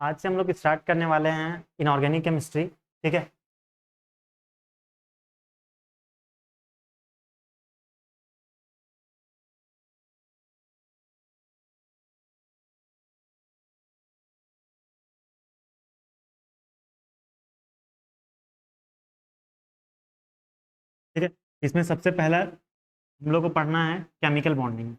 आज से हम लोग स्टार्ट करने वाले हैं इनऑर्गेनिक केमिस्ट्री। ठीक है, ठीक है। इसमें सबसे पहला हम लोग को पढ़ना है केमिकल बॉन्डिंग।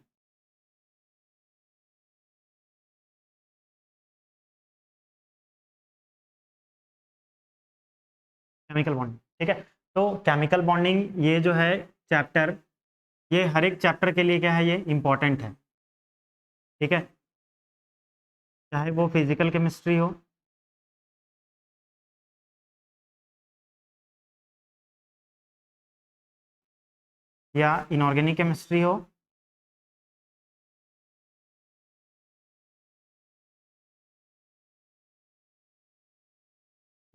केमिकल बॉन्डिंग, ठीक है। तो केमिकल बॉन्डिंग ये जो है चैप्टर, ये हर एक चैप्टर के लिए क्या है, ये इंपॉर्टेंट है। ठीक है, चाहे वो फिजिकल केमिस्ट्री हो या इनऑर्गेनिक केमिस्ट्री हो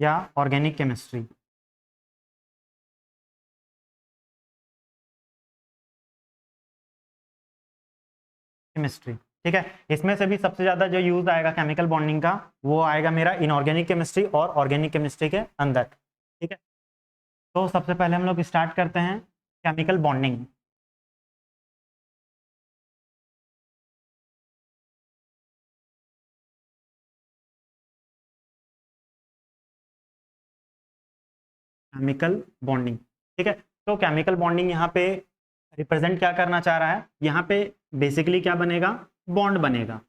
या ऑर्गेनिक केमिस्ट्री। केमिस्ट्री, ठीक है। इसमें से भी सबसे ज़्यादा जो यूज आएगा केमिकल बॉन्डिंग का, वो आएगा मेरा इनऑर्गेनिक केमिस्ट्री और ऑर्गेनिक केमिस्ट्री के अंदर। ठीक है, तो सबसे पहले हम लोग स्टार्ट करते हैं केमिकल बॉन्डिंग। केमिकल बॉन्डिंग, ठीक है। तो केमिकल बॉन्डिंग यहाँ पे रिप्रेजेंट क्या करना चाह रहा है, यहाँ पे बेसिकली क्या बनेगा, बॉन्ड बनेगा।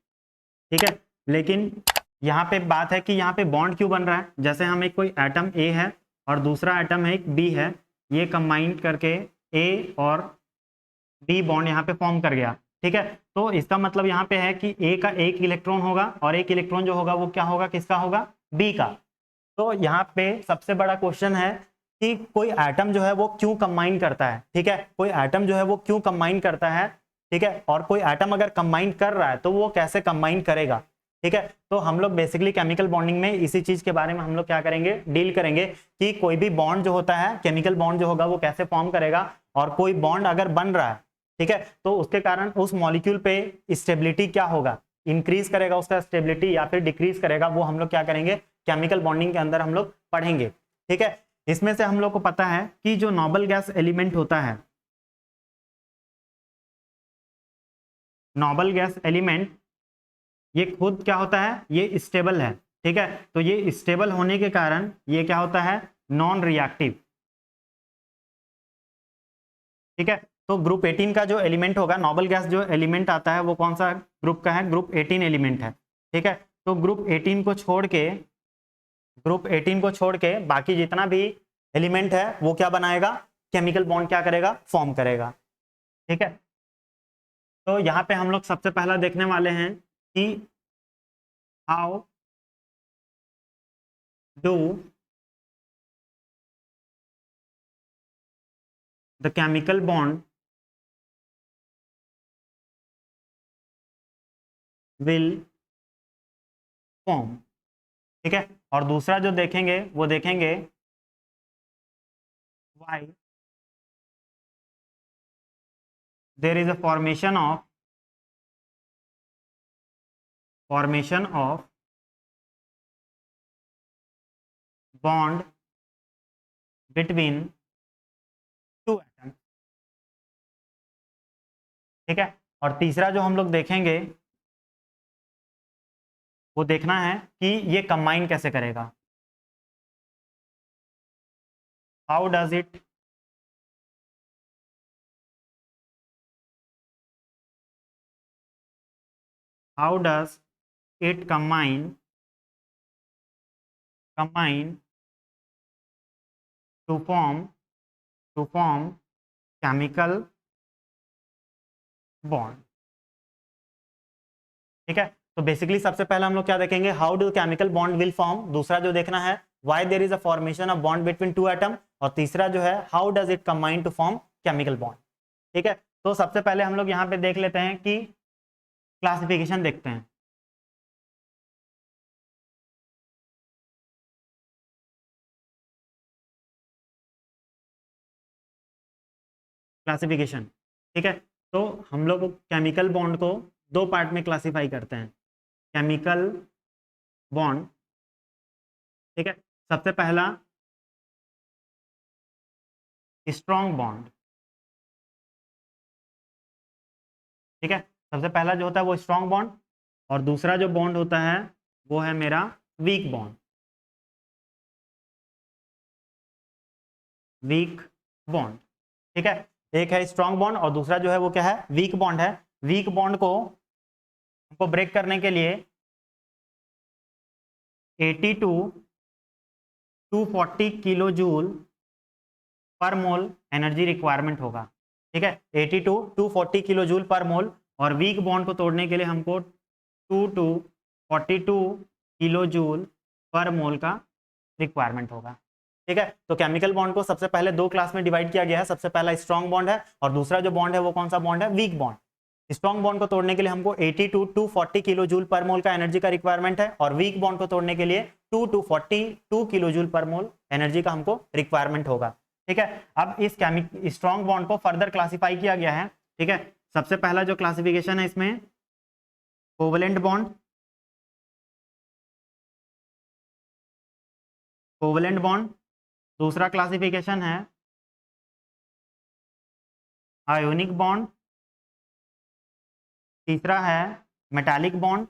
ठीक है, लेकिन यहाँ पे बात है कि यहाँ पे बॉन्ड क्यों बन रहा है। जैसे हम एक कोई एटम ए है और दूसरा एटम है एक बी है, ये कंबाइन करके ए और बी बॉन्ड यहाँ पे फॉर्म कर गया। ठीक है, तो इसका मतलब यहाँ पे है कि ए का एक इलेक्ट्रॉन होगा और एक इलेक्ट्रॉन जो होगा वो क्या होगा, किसका होगा, बी का। तो यहाँ पे सबसे बड़ा क्वेश्चन है कि कोई एटम जो है वो क्यों कंबाइन करता है। ठीक है, कोई एटम जो है वो क्यों कंबाइन करता है। ठीक है, और कोई एटम अगर कंबाइन कर रहा है तो वो कैसे कंबाइन करेगा। ठीक है, तो हम लोग बेसिकली केमिकल बॉन्डिंग में इसी चीज के बारे में हम लोग क्या करेंगे, डील करेंगे कि कोई भी बॉन्ड जो होता है, केमिकल बॉन्ड जो होगा वो कैसे फॉर्म करेगा, और कोई बॉन्ड अगर बन रहा है, ठीक है, तो उसके कारण उस मॉलिक्यूल पे स्टेबिलिटी क्या होगा, इंक्रीज करेगा उसका स्टेबिलिटी या फिर डिक्रीज करेगा, वो हम लोग क्या करेंगे, केमिकल बॉन्डिंग के अंदर हम लोग पढ़ेंगे। ठीक है, इसमें से हम लोग को पता है कि जो नोबल गैस एलिमेंट होता है, नोबल गैस एलिमेंट, ये खुद क्या होता है, ये स्टेबल है। ठीक है, तो ये स्टेबल होने के कारण ये क्या होता है, नॉन रिएक्टिव। ठीक है, तो ग्रुप 18 का जो एलिमेंट होगा, नोबल गैस जो एलिमेंट आता है वो कौन सा ग्रुप का है, ग्रुप 18 एलिमेंट है। ठीक है, तो ग्रुप 18 को छोड़ के, ग्रुप 18 को छोड़ के बाकी जितना भी एलिमेंट है वो क्या बनाएगा, केमिकल बॉन्ड क्या करेगा, फॉर्म करेगा। ठीक है, तो यहाँ पे हम लोग सबसे पहला देखने वाले हैं कि how do the chemical bond will form. ठीक है, और दूसरा जो देखेंगे वो देखेंगे why there is a formation of bond between two atom. ठीक है, और तीसरा जो हम लोग देखेंगे वो देखना है कि ये कंबाइन कैसे करेगा, how does it how does it combine to form chemical bond। ठीक है, तो बेसिकली सबसे पहले हम लोग क्या देखेंगे, how do chemical bond will form. दूसरा जो देखना है, why there is a formation of bond between two atom. और तीसरा जो है, how does it combine to form chemical bond. ठीक है, तो सबसे पहले हम लोग यहाँ पे देख लेते हैं कि क्लासिफिकेशन देखते हैं। क्लासिफिकेशन, ठीक है। तो हम लोग केमिकल बॉन्ड को दो पार्ट में क्लासिफाई करते हैं, केमिकल बॉन्ड, ठीक है, सबसे पहला स्ट्रॉन्ग बॉन्ड, ठीक है, सबसे पहला जो होता है वो स्ट्रॉन्ग बॉन्ड, और दूसरा जो बॉन्ड होता है वो है मेरा वीक बॉन्ड, वीक बॉन्ड, ठीक है। एक है स्ट्रॉन्ग बॉन्ड और दूसरा जो है वो क्या है, वीक बॉन्ड है। वीक बॉन्ड को हमको ब्रेक करने के लिए 80 टू 240 किलो जूल पर मोल एनर्जी रिक्वायरमेंट होगा, ठीक है, 80 टू 240 किलो जूल पर मोल। और वीक बॉन्ड को तोड़ने के लिए हमको 2 टू 42 किलो जूल पर मोल का रिक्वायरमेंट होगा, ठीक है। तो केमिकल बॉन्ड को सबसे पहले दो क्लास में डिवाइड किया गया है, सबसे पहला स्ट्रॉन्ग बॉन्ड है और दूसरा जो बॉन्ड है वो कौन सा बॉन्ड है, वीक बॉन्ड। स्ट्रॉन्ग बॉन्ड को तोड़ने के लिए हमको 80 टू 240 किलो जूल पर मोल का एनर्जी का रिक्वायरमेंट है, और वीक बॉन्ड को तोड़ने के लिए 2 टू 42 किलो जूल पर मोल एनर्जी का हमको रिक्वायरमेंट होगा, ठीक है। अब इस स्ट्रॉन्ग बॉन्ड को फर्दर क्लासिफाई किया गया है, ठीक है। सबसे पहला जो क्लासिफिकेशन है इसमें कोवेलेंट बॉन्ड, कोवेलेंट बॉन्ड। दूसरा क्लासिफिकेशन है आयोनिक बॉन्ड। तीसरा है मेटालिक बॉन्ड,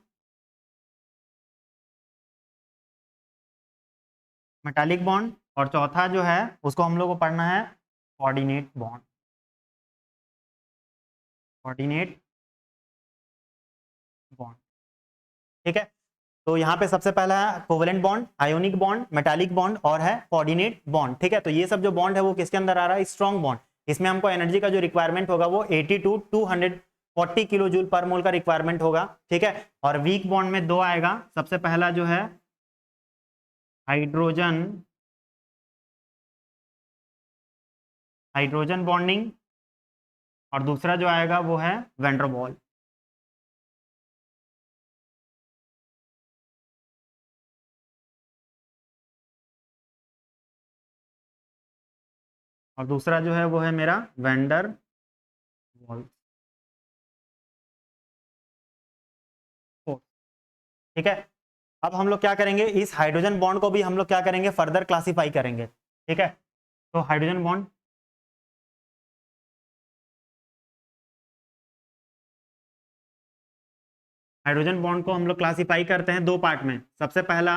मेटालिक बॉन्ड। और चौथा जो है उसको हम लोग को पढ़ना है कोऑर्डिनेट बॉन्ड, कोऑर्डिनेट बॉन्ड, ठीक है। तो यहाँ पे सबसे पहला है covalent bond, ionic bond, metallic bond और है कोऑर्डिनेट बॉन्ड, ठीक है। तो ये सब जो बॉन्ड है वो किसके अंदर आ रहा है, स्ट्रॉन्ग बॉन्ड। इसमें हमको एनर्जी का जो रिक्वायरमेंट होगा वो 80 टू 240 किलो जूल पर मोल का रिक्वायरमेंट होगा, ठीक है। और वीक बॉन्ड में दो आएगा, सबसे पहला जो है हाइड्रोजन, हाइड्रोजन बॉन्डिंग, और दूसरा जो आएगा वो है वैन-डर-वाल। और दूसरा जो है वो है मेरा वैन-डर-वाल, ठीक है। अब हम लोग क्या करेंगे, इस हाइड्रोजन बॉन्ड को भी हम लोग क्या करेंगे, फर्दर क्लासिफाई करेंगे, ठीक है। तो हाइड्रोजन बॉन्ड, हाइड्रोजन बॉन्ड को हम लोग क्लासिफाई करते हैं दो पार्ट में। सबसे पहला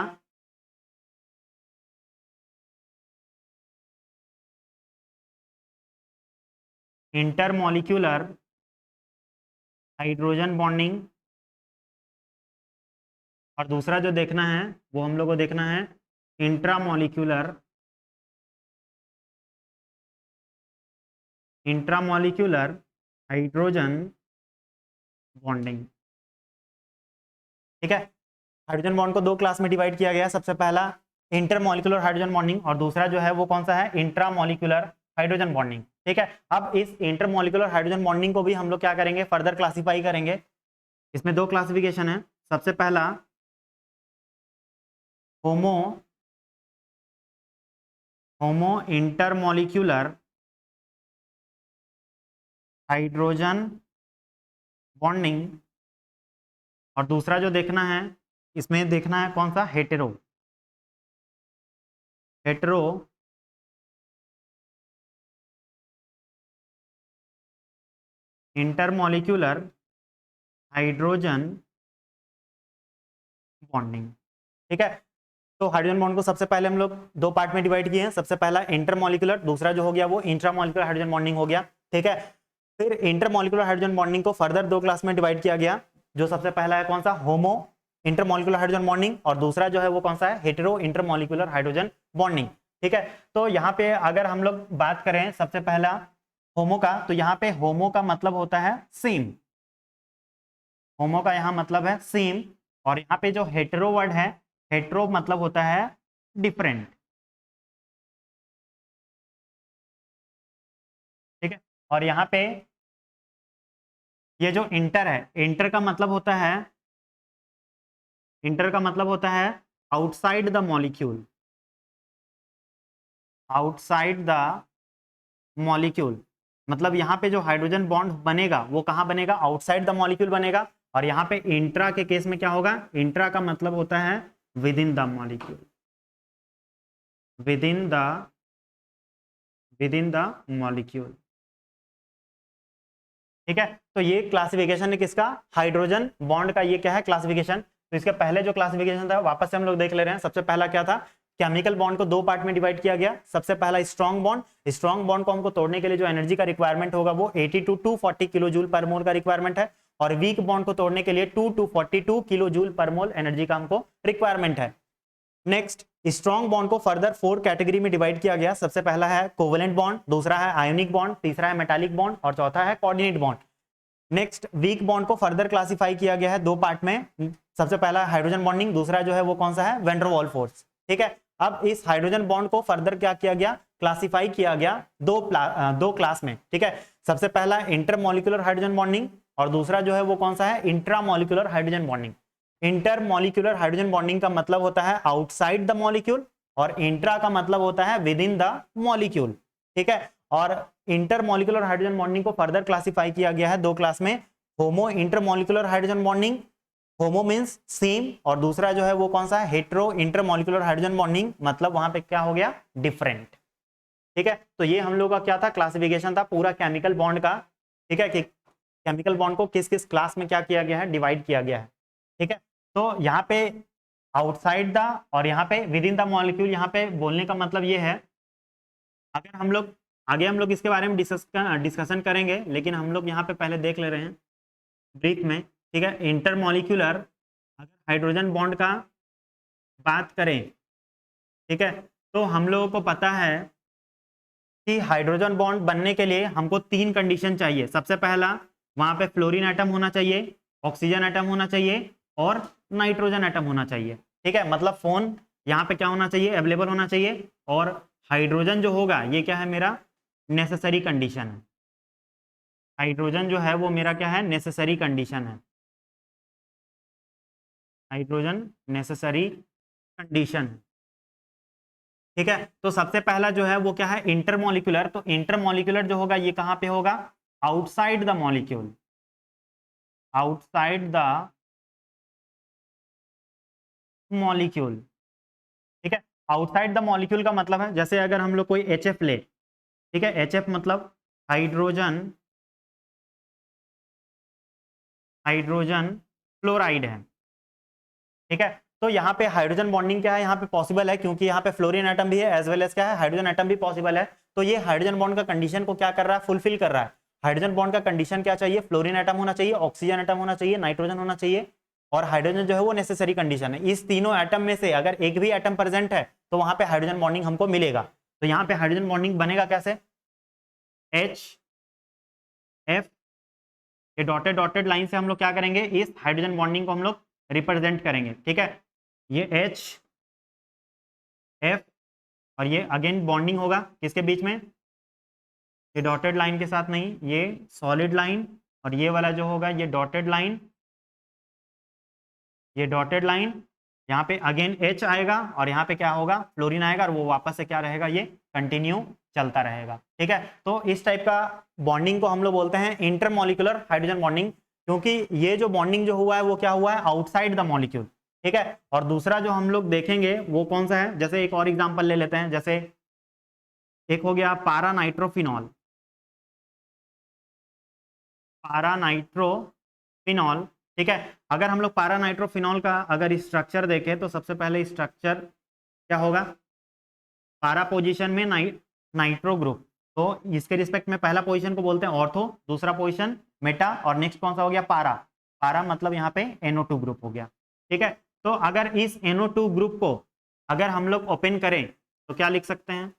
इंटरमॉलिक्यूलर हाइड्रोजन बॉन्डिंग, और दूसरा जो देखना है वो हम लोग को देखना है इंट्रामॉलिक्यूलर, इंट्रामॉलिक्यूलर हाइड्रोजन बॉन्डिंग, ठीक है। हाइड्रोजन बॉन्ड को दो क्लास में डिवाइड किया गया है, सबसे पहला इंटरमॉलिक्यूलर हाइड्रोजन बॉन्डिंग और दूसरा जो है वो कौन सा है, इंट्रामॉलिक्यूलर हाइड्रोजन बॉन्डिंग, ठीक है। अब इस इंटरमॉलिक्यूलर हाइड्रोजन बॉन्डिंग को भी हम लोग क्या करेंगे, फर्दर क्लासिफाई करेंगे। इसमें दो क्लासिफिकेशन है, सबसे पहला होमो, होमो इंटरमॉलिक्यूलर हाइड्रोजन बॉन्डिंग, और दूसरा जो देखना है इसमें देखना है कौन सा, hetero, hetero intermolecular hydrogen bonding, ठीक है। तो हाइड्रोजन बॉन्ड को सबसे पहले हम लोग दो पार्ट में डिवाइड किए हैं, सबसे पहला इंटरमॉलिक्यूलर, दूसरा जो हो गया वो इंट्रामॉलिक्यूलर हाइड्रोजन बॉन्डिंग हो गया, ठीक है। फिर इंटरमॉलिक्यूलर हाइड्रोजन बॉन्डिंग को फर्दर दो क्लास में डिवाइड किया गया, जो सबसे पहला है कौन सा, होमो इंटरमॉलिक्यूलर हाइड्रोजन बॉन्डिंग, और दूसरा जो है वो कौन सा है, हेटेरो इंटरमॉलिक्यूलर हाइड्रोजन बॉन्डिंग, ठीक है। तो यहाँ पे अगर हम लोग बात करें सबसे पहला होमो का, तो यहाँ पे होमो का मतलब होता है सेम, होमो का यहाँ मतलब है सेम, और यहाँ पे जो हेटेरो वर्ड है, हेटेरो मतलब होता है डिफरेंट, ठीक है। और यहाँ पे ये जो इंटर है, इंटर का मतलब होता है, इंटर का मतलब होता है outside the molecule, outside the molecule, मतलब यहाँ पे जो हाइड्रोजन बॉन्ड बनेगा वो कहाँ बनेगा, आउटसाइड द मॉलिक्यूल बनेगा। और यहाँ पे इंट्रा के केस में क्या होगा, इंट्रा का मतलब होता है with in the molecule, with in the molecule. ठीक है, तो ये क्लासिफिकेशन है किसका, हाइड्रोजन बॉन्ड का। ये क्या है, क्लासिफिकेशन। तो इसके पहले जो क्लासिफिकेशन था वापस से हम लोग देख ले रहे हैं। सबसे पहला क्या था, केमिकल बॉन्ड को दो पार्ट में डिवाइड किया गया। सबसे पहला स्ट्रॉन्ग बॉन्ड। स्ट्रॉन्ग बॉन्ड को हमको तोड़ने के लिए जो एनर्जी का रिक्वायरमेंट होगा वो 80 to 240 किलो जूल पर मोल का रिक्वायरमेंट है, और वीक बॉन्ड को तोड़ने के लिए 2 to 42 किलो जूल पर मोल एनर्जी का हमको रिक्वायरमेंट है। नेक्स्ट, स्ट्रॉन्ग बॉन्ड को फर्दर 4 कैटेगरी में डिवाइड किया गया। सबसे पहला है कोवेलेंट बॉन्ड, दूसरा है आयोनिक बॉन्ड, तीसरा है मेटालिक बॉन्ड और चौथा है coordinate bond. Next, weak bond को फर्दर क्लासिफाई किया गया है दो पार्ट में। सबसे पहला हाइड्रोजन बॉन्डिंग, दूसरा जो है वो कौन सा है, वैन डर वाल्स फोर्स। ठीक है, अब इस हाइड्रोजन बॉन्ड को फर्दर क्या किया गया, क्लासिफाई किया गया दो क्लास में। ठीक है, सबसे पहला इंटरमॉलिक्यूलर हाइड्रोजन बॉन्डिंग और दूसरा जो है वो कौन सा है, intramolecular hydrogen bonding. Intermolecular hydrogen bonding का मतलब होता है आउटसाइड द मॉलिक्यूल और इंट्रा का मतलब होता है विद इन द मॉलिक्यूल। ठीक है, और इंटरमॉलिक्यूलर हाइड्रोजन बॉन्डिंग को फर्दर क्लासिफाई किया गया है दो क्लास में, होमो इंटरमॉलिक्यूलर हाइड्रोजन बॉन्डिंग, होमो मींस सेम, और दूसरा जो है वो कौन सा है, हेटेरो इंटरमॉलिक्यूलर हाइड्रोजन बॉन्डिंग, मतलब वहां पे क्या हो गया, डिफरेंट। ठीक है, तो ये हम लोग का क्या था, क्लासिफिकेशन था पूरा केमिकल बॉन्ड का। ठीक है, कि केमिकल बॉन्ड को किस किस क्लास में क्या किया गया है, डिवाइड किया गया है। ठीक है, तो यहाँ पे आउटसाइड द और यहाँ पे विद इन द मॉलिक्यूल, यहाँ पे बोलने का मतलब ये है, अगर हम लोग आगे हम लोग इसके बारे में डिस्कशन करेंगे, लेकिन हम लोग यहाँ पे पहले देख ले रहे हैं ब्रीफ में। ठीक है, इंटरमॉलिक्यूलर अगर हाइड्रोजन बॉन्ड का बात करें, ठीक है, तो हम लोगों को पता है कि हाइड्रोजन बॉन्ड बनने के लिए हमको 3 कंडीशन चाहिए। सबसे पहला, वहां पे फ्लोरीन एटम होना चाहिए, ऑक्सीजन एटम होना चाहिए और नाइट्रोजन एटम होना चाहिए। ठीक है, मतलब फोन यहाँ पे क्या होना चाहिए, अवेलेबल होना चाहिए, और हाइड्रोजन जो होगा ये क्या है, मेरा नेसेसरी कंडीशन है। हाइड्रोजन जो है वो मेरा क्या है, नेसेसरी कंडीशन है। हाइड्रोजन नेसेसरी कंडीशन है। ठीक है, तो सबसे पहला जो है वो क्या है, इंटरमॉलिक्यूलर। तो इंटरमॉलिक्यूलर जो होगा ये कहां पे होगा, outside the molecule, outside the molecule. ठीक है, आउटसाइड द मॉलिक्यूल का मतलब है, जैसे अगर हम लोग कोई HF ले, ठीक है, HF मतलब हाइड्रोजन, हाइड्रोजन फ्लोराइड है। ठीक है, तो यहाँ पे हाइड्रोजन बॉन्डिंग क्या है, यहाँ पे पॉसिबल है, क्योंकि यहाँ पे फ्लोरीन एटम भी है एज वेल एज क्या है, हाइड्रोजन एटम भी पॉसिबल है। तो ये हाइड्रोजन बॉन्ड का कंडीशन को क्या कर रहा है, फुलफिल कर रहा है। हाइड्रोजन बॉन्ड का कंडीशन क्या चाहिए, फ्लोरीन एटम होना चाहिए, ऑक्सीजन एटम होना चाहिए, नाइट्रोजन होना चाहिए, और हाइड्रोजन जो है वो नेसेसरी कंडीशन है। इस तीनों एटम में से अगर एक भी एटम प्रेजेंट है तो वहां पे हाइड्रोजन बॉन्डिंग हमको मिलेगा। तो यहाँ पे हाइड्रोजन बॉन्डिंग बनेगा कैसे, HF, ये डॉटेड डॉटेड लाइन से हम लोग क्या करेंगे, इस हाइड्रोजन बॉन्डिंग को हम लोग रिप्रेजेंट करेंगे। ठीक है, ये HF और ये अगेन बॉन्डिंग होगा किसके बीच में, ये डॉटेड लाइन के साथ नहीं, ये सॉलिड लाइन, और ये वाला जो होगा ये डॉटेड लाइन, ये डॉटेड लाइन, यहाँ पे अगेन H आएगा और यहाँ पे क्या होगा, फ्लोरीन आएगा, और वो वापस से क्या रहेगा, ये कंटिन्यू चलता रहेगा। ठीक है, तो इस टाइप का बॉन्डिंग को हम लोग बोलते हैं इंटरमॉलिक्यूलर हाइड्रोजन बॉन्डिंग, क्योंकि ये जो बॉन्डिंग जो हुआ है वो क्या हुआ है, आउटसाइड द मॉलिक्यूल। ठीक है, और दूसरा जो हम लोग देखेंगे वो कौन सा है, जैसे एक और एग्जांपल ले लेते हैं, जैसे एक हो गया पारा नाइट्रोफिनॉल, पारा नाइट्रोफिनॉल। ठीक है, अगर हम लोग पारा नाइट्रोफिनॉल का अगर स्ट्रक्चर देखें तो सबसे पहले स्ट्रक्चर क्या होगा, पारा पोजीशन में नाइट्रो ग्रुप, तो इसके रिस्पेक्ट में पहला पोजीशन को बोलते हैं ऑर्थो, दूसरा पोजीशन मेटा, और नेक्स्ट कौन सा हो गया, पारा। पारा मतलब यहाँ पे NO2 ग्रुप हो गया। ठीक है, तो अगर इस NO2 ग्रुप को अगर हम लोग ओपन करें तो क्या लिख सकते हैं,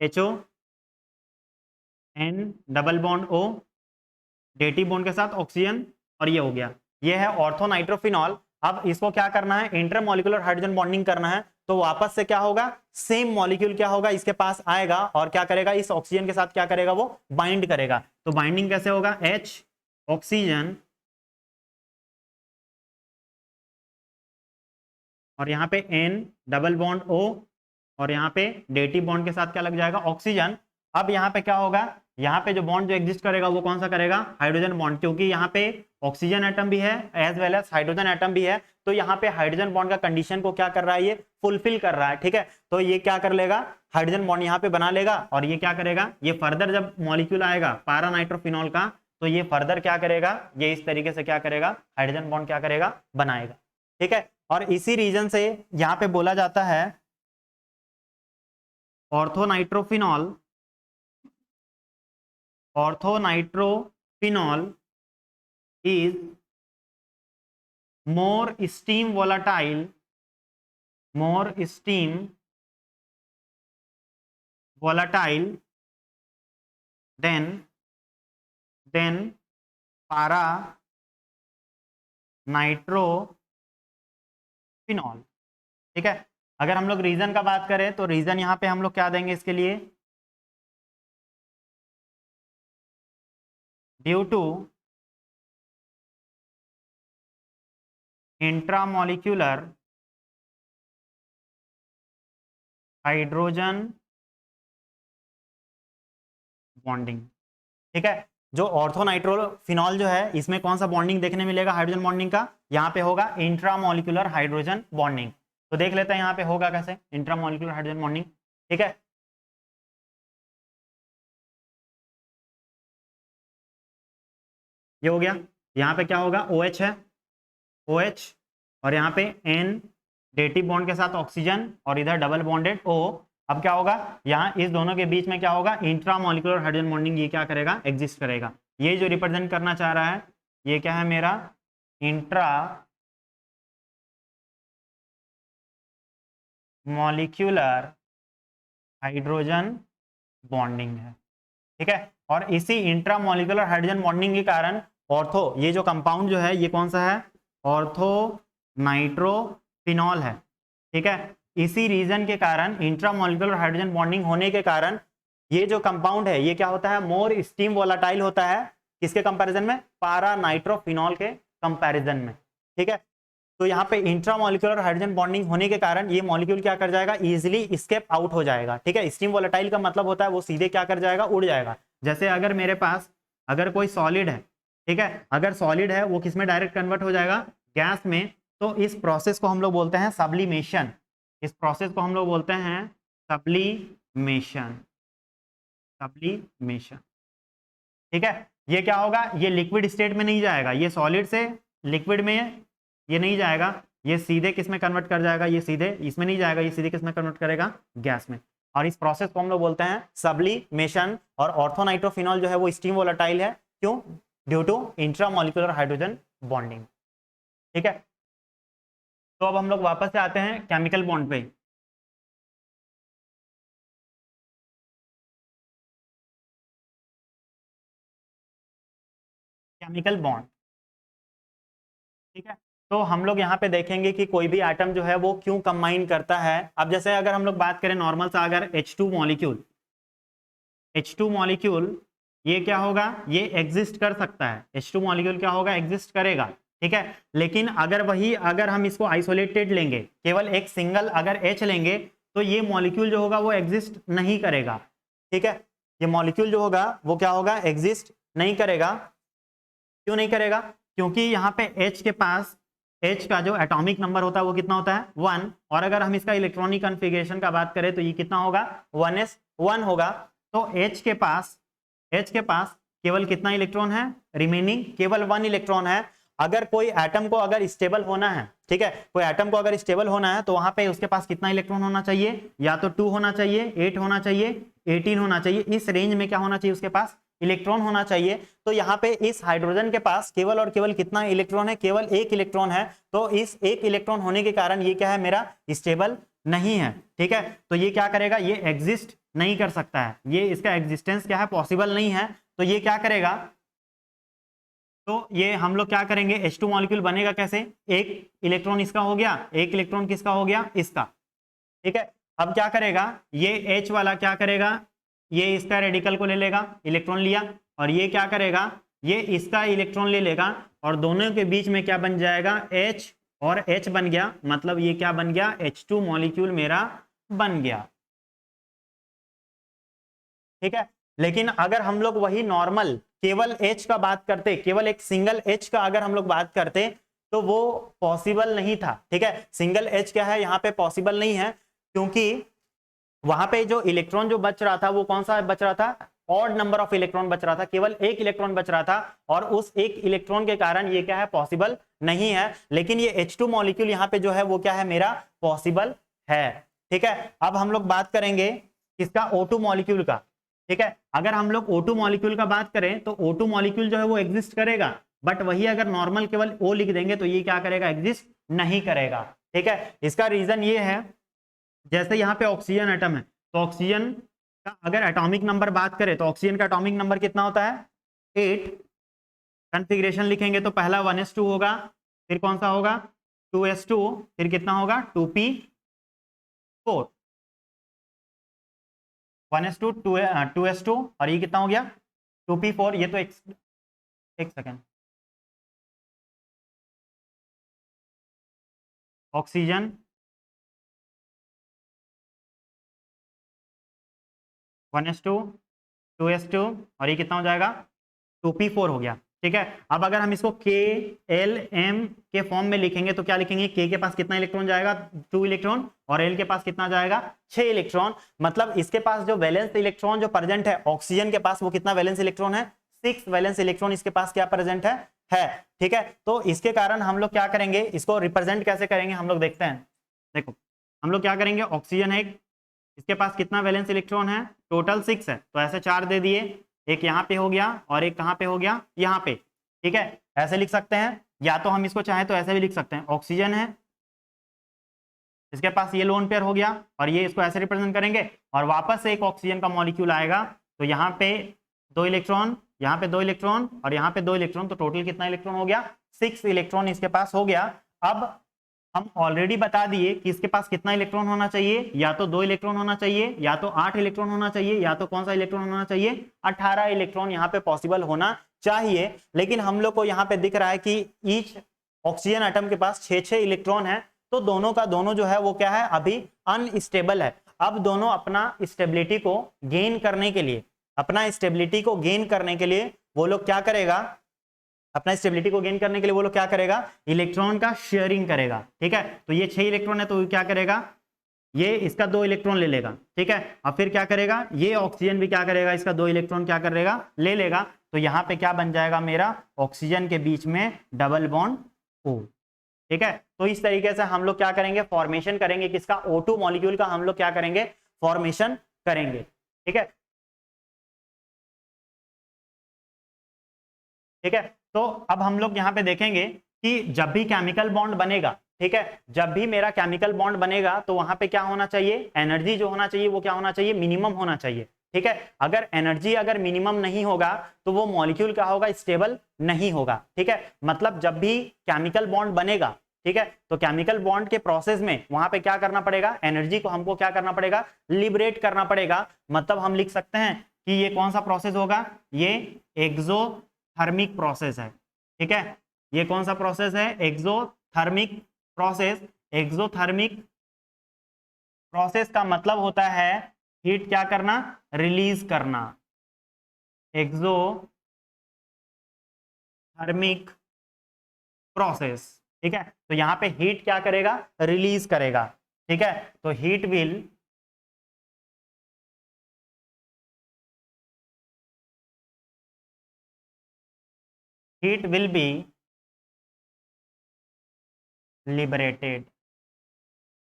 HO N double bond O, dative bond के साथ ऑक्सीजन, और ये हो गया, ये है ऑर्थो नाइट्रोफिनॉल। अब इसको क्या करना है, इंटरमॉलिक्यूलर हाइड्रोजन बॉन्डिंग करना है, तो वापस से क्या होगा, सेम मॉलिक्यूल क्या होगा, इसके पास आएगा और क्या करेगा, इस ऑक्सीजन के साथ क्या करेगा, वो बाइंड करेगा। तो बाइंडिंग कैसे होगा, H ऑक्सीजन, और यहाँ पे N डबल बॉन्ड O, और यहाँ पे डेटिव बॉन्ड के साथ क्या लग जाएगा, ऑक्सीजन। अब यहाँ पे क्या होगा, यहाँ पे जो बॉन्ड जो एग्जिस्ट करेगा वो कौन सा करेगा, हाइड्रोजन बॉन्ड, क्योंकि यहाँ पे ऑक्सीजन एटम भी है as well as hydrogen atom भी है, तो यहाँ पे हाइड्रोजन बॉन्ड का कंडीशन को क्या कर रहा है, ये फुलफिल कर रहा है। ठीक है, तो ये क्या कर लेगा, हाइड्रोजन बॉन्ड यहाँ पे बना लेगा, और ये क्या करेगा, ये फर्दर जब मॉलिक्यूल आएगा पारा नाइट्रोफिनॉल का, तो ये फर्दर क्या करेगा, ये इस तरीके से क्या करेगा, हाइड्रोजन बॉन्ड क्या करेगा, बनाएगा। ठीक है, और इसी रीजन से यहाँ पे बोला जाता है orthonitrophenol, orthonitrophenol is more steam volatile than para nitrophenol. ठीक है, अगर हम लोग रीजन का बात करें तो रीजन यहां पे हम लोग क्या देंगे इसके लिए, due to intramolecular hydrogen bonding. ठीक है, जो ऑर्थोनाइट्रोफिनॉल जो है इसमें कौन सा बॉन्डिंग देखने मिलेगा, हाइड्रोजन बॉन्डिंग का, यहाँ पे होगा इंट्रामॉलिक्यूलर हाइड्रोजन बॉन्डिंग। तो देख लेते हैं यहाँ पे होगा कैसे इंट्रामॉलिक्यूलर हाइड्रोजन बॉन्डिंग। ठीक है, ये हो गया, यहाँ पे क्या होगा, OH है, OH, और यहाँ पे N डेटिव बॉन्ड के साथ ऑक्सीजन, और इधर डबल बॉन्डेड O। अब क्या होगा, यहाँ इस दोनों के बीच में क्या होगा, इंट्रामॉलिक्यूलर हाइड्रोजन बॉन्डिंग ये क्या करेगा, एग्जिस्ट करेगा। ये जो रिप्रेजेंट करना चाह रहा है ये क्या है मेरा, इंट्रा मॉलिक्यूलर हाइड्रोजन बॉन्डिंग है। ठीक है, और इसी इंट्रामॉलिक्यूलर हाइड्रोजन बॉन्डिंग के कारण ऑर्थो, ये जो कंपाउंड जो है ये कौन सा है, ऑर्थो नाइट्रोफिनॉल है। ठीक है, इसी रीजन के कारण इंट्रामॉलिक्यूलर हाइड्रोजन बॉन्डिंग होने के कारण ये जो कंपाउंड है ये क्या होता है, मोर स्टीम वोलाटाइल होता है, किसके कंपैरिजन में, पारा नाइट्रोफिनॉल के कंपैरिजन में। ठीक है, तो यहाँ पे इंट्रामॉलिक्यूलर हाइड्रोजन बॉन्डिंग होने के कारण ये मॉलिक्यूल क्या कर जाएगा, इजीली स्केप आउट हो जाएगा। ठीक है, स्टीम वोलेटाइल का मतलब होता है वो सीधे क्या कर जाएगा, उड़ जाएगा। जैसे अगर मेरे पास अगर कोई सॉलिड है, ठीक है, अगर सॉलिड है वो किस में डायरेक्ट कन्वर्ट हो जाएगा, गैस में, तो इस प्रोसेस को हम लोग बोलते हैं सब्लिमेशन, इस प्रोसेस को हम लोग बोलते हैं सब्लिमेशन, सब्लिमेशन। ठीक है, ये क्या होगा, ये लिक्विड स्टेट में नहीं जाएगा, ये सॉलिड से लिक्विड में ये नहीं जाएगा, ये सीधे किस में कन्वर्ट कर जाएगा, ये सीधे इसमें नहीं जाएगा, ये सीधे किस में कन्वर्ट करेगा, गैस में। और इस प्रोसेस को हम लोग बोलते हैं सब्लिमेशन। और ऑर्थोनाइट्रोफिनॉल जो है वो स्टीम वोलेटाइल है, क्यों, due to intramolecular hydrogen bonding. ठीक है, तो अब हम लोग वापस से आते हैं केमिकल बॉन्ड पे। केमिकल बॉन्ड, ठीक है, तो हम लोग यहाँ पे देखेंगे कि कोई भी एटम जो है वो क्यों कंबाइन करता है। अब जैसे अगर हम लोग बात करें नॉर्मल सा, अगर H2 मॉलिक्यूल, H2 मॉलिक्यूल ये क्या होगा, ये एग्जिस्ट कर सकता है, H2 मॉलिक्यूल क्या होगा, एग्जिस्ट करेगा। ठीक है, लेकिन अगर हम इसको आइसोलेटेड लेंगे, केवल एक सिंगल अगर H लेंगे, तो ये मॉलिक्यूल जो होगा वो एग्जिस्ट नहीं करेगा। ठीक है, ये मॉलिक्यूल जो होगा वो क्या होगा, एग्जिस्ट नहीं करेगा। क्यों नहीं करेगा, क्योंकि यहाँ पे H के पास, H का जो एटॉमिक नंबर होता है वो कितना होता है, 1, और अगर हम इसका इलेक्ट्रॉनिक कॉन्फ़िगरेशन का बात करें तो ये कितना होगा, 1s1 होगा। तो H के पास केवल कितना इलेक्ट्रॉन है, रिमेनिंग केवल 1 इलेक्ट्रॉन है। अगर कोई एटम को अगर स्टेबल होना है, ठीक है, कोई एटम को अगर स्टेबल होना है तो वहां पे उसके पास कितना इलेक्ट्रॉन होना चाहिए, या तो 2 होना चाहिए, 8 होना चाहिए, 18 होना चाहिए, इस रेंज में क्या होना चाहिए उसके पास, इलेक्ट्रॉन होना चाहिए। तो यहाँ पे इस हाइड्रोजन के पास केवल और केवल कितना इलेक्ट्रॉन है, केवल 1 इलेक्ट्रॉन है। तो इस 1 इलेक्ट्रॉन होने के कारण ये क्या है, मेरा स्टेबल नहीं है। ठीक है, तो ये क्या करेगा, ये एग्जिस्ट नहीं कर सकता है, ये इसका एग्जिस्टेंस क्या है, पॉसिबल नहीं है। तो ये क्या करेगा, तो ये हम लोग क्या करेंगे, H2 मॉलिक्यूल बनेगा कैसे, 1 इलेक्ट्रॉन इसका हो गया, 1 इलेक्ट्रॉन किसका हो गया, इसका। ठीक है, अब क्या करेगा, ये H वाला क्या करेगा, ये इसका रेडिकल को ले लेगा, इलेक्ट्रॉन लिया, और ये क्या करेगा, ये इसका इलेक्ट्रॉन ले लेगा, और दोनों के बीच में क्या बन जाएगा, H और H बन गया, मतलब ये क्या बन गया, H2 मॉलिक्यूल मेरा बन गया। ठीक है, लेकिन अगर हम लोग वही नॉर्मल केवल H का बात करते, केवल एक सिंगल H का अगर हम लोग बात करते तो वो पॉसिबल नहीं था। ठीक है, सिंगल H क्या है यहाँ पे पॉसिबल नहीं है, क्योंकि वहां पे जो इलेक्ट्रॉन जो बच रहा था वो कौन सा बच रहा था, ऑड नंबर ऑफ इलेक्ट्रॉन बच रहा था, केवल एक इलेक्ट्रॉन बच रहा था, और उस एक इलेक्ट्रॉन के कारण ये क्या है, पॉसिबल नहीं है। लेकिन ये H2 मॉलिक्यूल यहाँ पे जो है वो क्या है, मेरा पॉसिबल है। ठीक है, अब हम लोग बात करेंगे किसका, O2 मॉलिक्यूल का। ठीक है, अगर हम लोग O2 मॉलिक्यूल का बात करें तो O2 मॉलिक्यूल जो है वो एग्जिस्ट करेगा, बट वही अगर नॉर्मल केवल O लिख देंगे तो ये क्या करेगा, एग्जिस्ट नहीं करेगा। ठीक है, इसका रीजन ये है, जैसे यहाँ पे ऑक्सीजन एटम है, तो ऑक्सीजन का अगर एटॉमिक नंबर बात करें तो ऑक्सीजन का एटॉमिक नंबर कितना होता है, 8। कॉन्फ़िगरेशन लिखेंगे तो पहला 1s2 होगा, फिर कौन सा होगा 2s2, फिर कितना होगा 2p4, 1s2 2s2 और ये कितना हो गया 2p4। ये तो एक सेकेंड, ऑक्सीजन 1s2 2s2 और ये कितना हो जाएगा 2p4 हो गया। ठीक है, अब अगर हम इसको KLM के फॉर्म में लिखेंगे तो क्या लिखेंगे, K के पास कितना इलेक्ट्रॉन जाएगा 2 इलेक्ट्रॉन, और L के पास कितना जाएगा 6 इलेक्ट्रॉन। मतलब इसके पास जो वैलेंस इलेक्ट्रॉन जो प्रेजेंट है ऑक्सीजन के पास, वो कितना वैलेंस इलेक्ट्रॉन है, 6 वैलेंस इलेक्ट्रॉन इसके पास क्या प्रेजेंट है। ठीक है, तो इसके कारण हम लोग क्या करेंगे, इसको रिप्रेजेंट कैसे करेंगे हम लोग देखते हैं। देखो हम लोग क्या करेंगे, ऑक्सीजन है, इसके पास कितना वैलेंस इलेक्ट्रॉन है, टोटल 6 है, तो ऐसे 4 दे दिए, एक यहाँ पे हो गया और एक कहाँ पे हो गया, यहाँ पे। ठीक है, ऐसे लिख सकते हैं, या तो हम इसको चाहें तो ऐसे भी लिख सकते हैं, ऑक्सीजन है, इसके पास ये लोन पेयर हो गया, और ये इसको ऐसे रिप्रेजेंट करेंगे, और वापस से एक ऑक्सीजन का मॉलिक्यूल आएगा, तो यहाँ पे 2 इलेक्ट्रॉन, यहाँ पे 2 इलेक्ट्रॉन और यहाँ पे 2 इलेक्ट्रॉन, तो टोटल कितना इलेक्ट्रॉन हो गया, 6 इलेक्ट्रॉन इसके पास हो गया। अब हम ऑलरेडी बता दिए कि इसके पास कितना इलेक्ट्रॉन होना चाहिए, या तो 2 इलेक्ट्रॉन होना चाहिए, या तो 8 इलेक्ट्रॉन होना चाहिए, या तो कौन सा इलेक्ट्रॉन होना चाहिए, 18 इलेक्ट्रॉन यहाँ पे पॉसिबल होना चाहिए। लेकिन हम लोग को यहाँ पे दिख रहा है कि ईच ऑक्सीजन एटम के पास 6-6 इलेक्ट्रॉन है, तो दोनों का दोनों जो है वो क्या है, अभी अनस्टेबल है। अब दोनों अपना स्टेबिलिटी को गेन करने के लिए, अपना स्टेबिलिटी को गेन करने के लिए वो लोग क्या करेगा, अपना स्टेबिलिटी को गेन करने के लिए वो लोग क्या करेगा, इलेक्ट्रॉन का शेयरिंग करेगा। ठीक है, तो ये 6 इलेक्ट्रॉन है तो क्या करेगा, ये इसका 2 इलेक्ट्रॉन ले लेगा। ठीक है, अब फिर क्या करेगा, ये ऑक्सीजन भी क्या करेगा, इसका 2 इलेक्ट्रॉन क्या करेगा, ले लेगा, तो यहाँ पे क्या बन जाएगा मेरा, ऑक्सीजन के बीच में डबल बॉन्ड O। ठीक है, तो इस तरीके से हम लोग क्या करेंगे, फॉर्मेशन करेंगे किसका, O2 मॉलिक्यूल का हम लोग क्या करेंगे, फॉर्मेशन करेंगे। ठीक है, ठीक है, तो अब हम लोग यहाँ पे देखेंगे कि जब भी केमिकल बॉन्ड बनेगा, ठीक है, जब भी मेरा केमिकल बॉन्ड बनेगा तो वहां पे क्या होना चाहिए, एनर्जी जो होना चाहिए वो क्या होना चाहिए, मिनिमम होना चाहिए। ठीक है, अगर एनर्जी अगर मिनिमम नहीं होगा तो वो मॉलिक्यूल क्या होगा, स्टेबल नहीं होगा। ठीक है, मतलब जब भी केमिकल बॉन्ड बनेगा, ठीक है, तो केमिकल बॉन्ड के प्रोसेस में वहां पे क्या करना पड़ेगा, एनर्जी को हमको क्या करना पड़ेगा, लिबरेट करना पड़ेगा। मतलब हम लिख सकते हैं कि ये कौन सा प्रोसेस होगा, ये एक्सोथर्मिक प्रोसेस है। ठीक है, ये कौन सा प्रोसेस है, एक्सोथर्मिक प्रोसेस। एक्सोथर्मिक प्रोसेस का मतलब होता है हीट क्या करना, रिलीज करना। एक्सोथर्मिक प्रोसेस, ठीक है, तो यहां पे हीट क्या करेगा, रिलीज करेगा। ठीक है, तो हीट विल बी लिबरेटेड।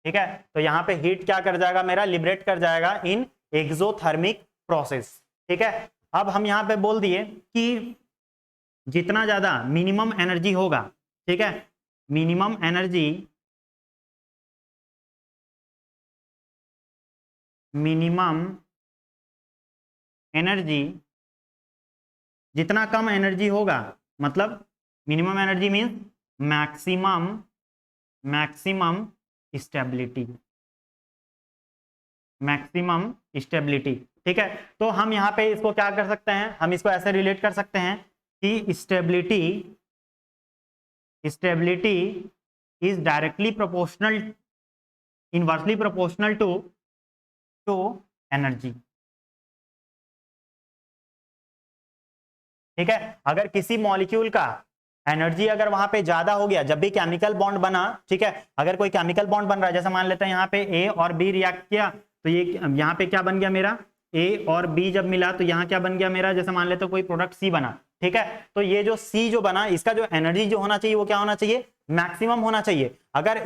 ठीक है, तो यहां पे हीट क्या कर जाएगा, मेरा लिबरेट कर जाएगा इन एक्सोथर्मिक प्रोसेस। ठीक है, अब हम यहां पे बोल दिए कि जितना ज्यादा मिनिमम एनर्जी होगा, ठीक है, मिनिमम एनर्जी, मिनिमम एनर्जी, जितना कम एनर्जी होगा, मतलब minimum energy means maximum, maximum stability, maximum stability. ठीक है, तो हम यहाँ पे इसको क्या कर सकते हैं, हम इसको ऐसे रिलेट कर सकते हैं कि stability, stability is directly proportional, inversely proportional to energy. ठीक है, अगर किसी मॉलिक्यूल का एनर्जी अगर वहां पे ज्यादा हो गया, जब भी केमिकल बॉन्ड बना, ठीक है, अगर कोई केमिकल बॉन्ड बन रहा है, जैसे मान लेते हैं यहाँ पे ए और बी रिएक्ट किया, तो ये यहाँ पे क्या बन गया मेरा, ए और बी जब मिला तो यहाँ क्या बन गया मेरा, जैसे मान लेते हैं कोई प्रोडक्ट सी बना, ठीक है, तो ये जो सी जो बना, इसका जो एनर्जी जो होना चाहिए वो क्या होना चाहिए, मैक्सिमम होना चाहिए। अगर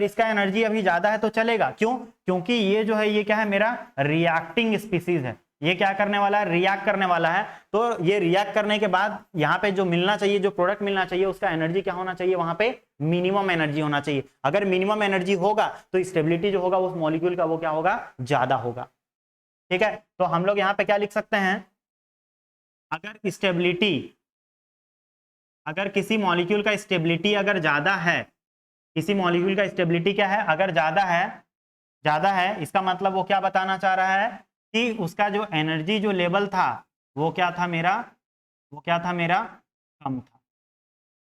इसका एनर्जी अभी ज्यादा है तो चलेगा, क्यों, क्योंकि ये जो है ये क्या है मेरा रिएक्टिंग स्पीसीज है, ये क्या करने वाला है, रिएक्ट करने वाला है। तो ये रिएक्ट करने के बाद यहाँ पे जो मिलना चाहिए, जो प्रोडक्ट मिलना चाहिए, उसका एनर्जी क्या होना चाहिए, वहां पे मिनिमम एनर्जी होना चाहिए। अगर मिनिमम एनर्जी होगा तो स्टेबिलिटी जो होगा उस मॉलिक्यूल का वो क्या होगा, ज्यादा होगा। ठीक है, तो हम लोग यहाँ पे क्या लिख सकते हैं, अगर स्टेबिलिटी, अगर किसी मॉलिक्यूल का स्टेबिलिटी अगर ज्यादा है, किसी मॉलिक्यूल का स्टेबिलिटी क्या है, अगर ज्यादा है, इसका मतलब वो क्या बताना चाह रहा है कि उसका जो एनर्जी जो लेवल था वो क्या था मेरा, कम था।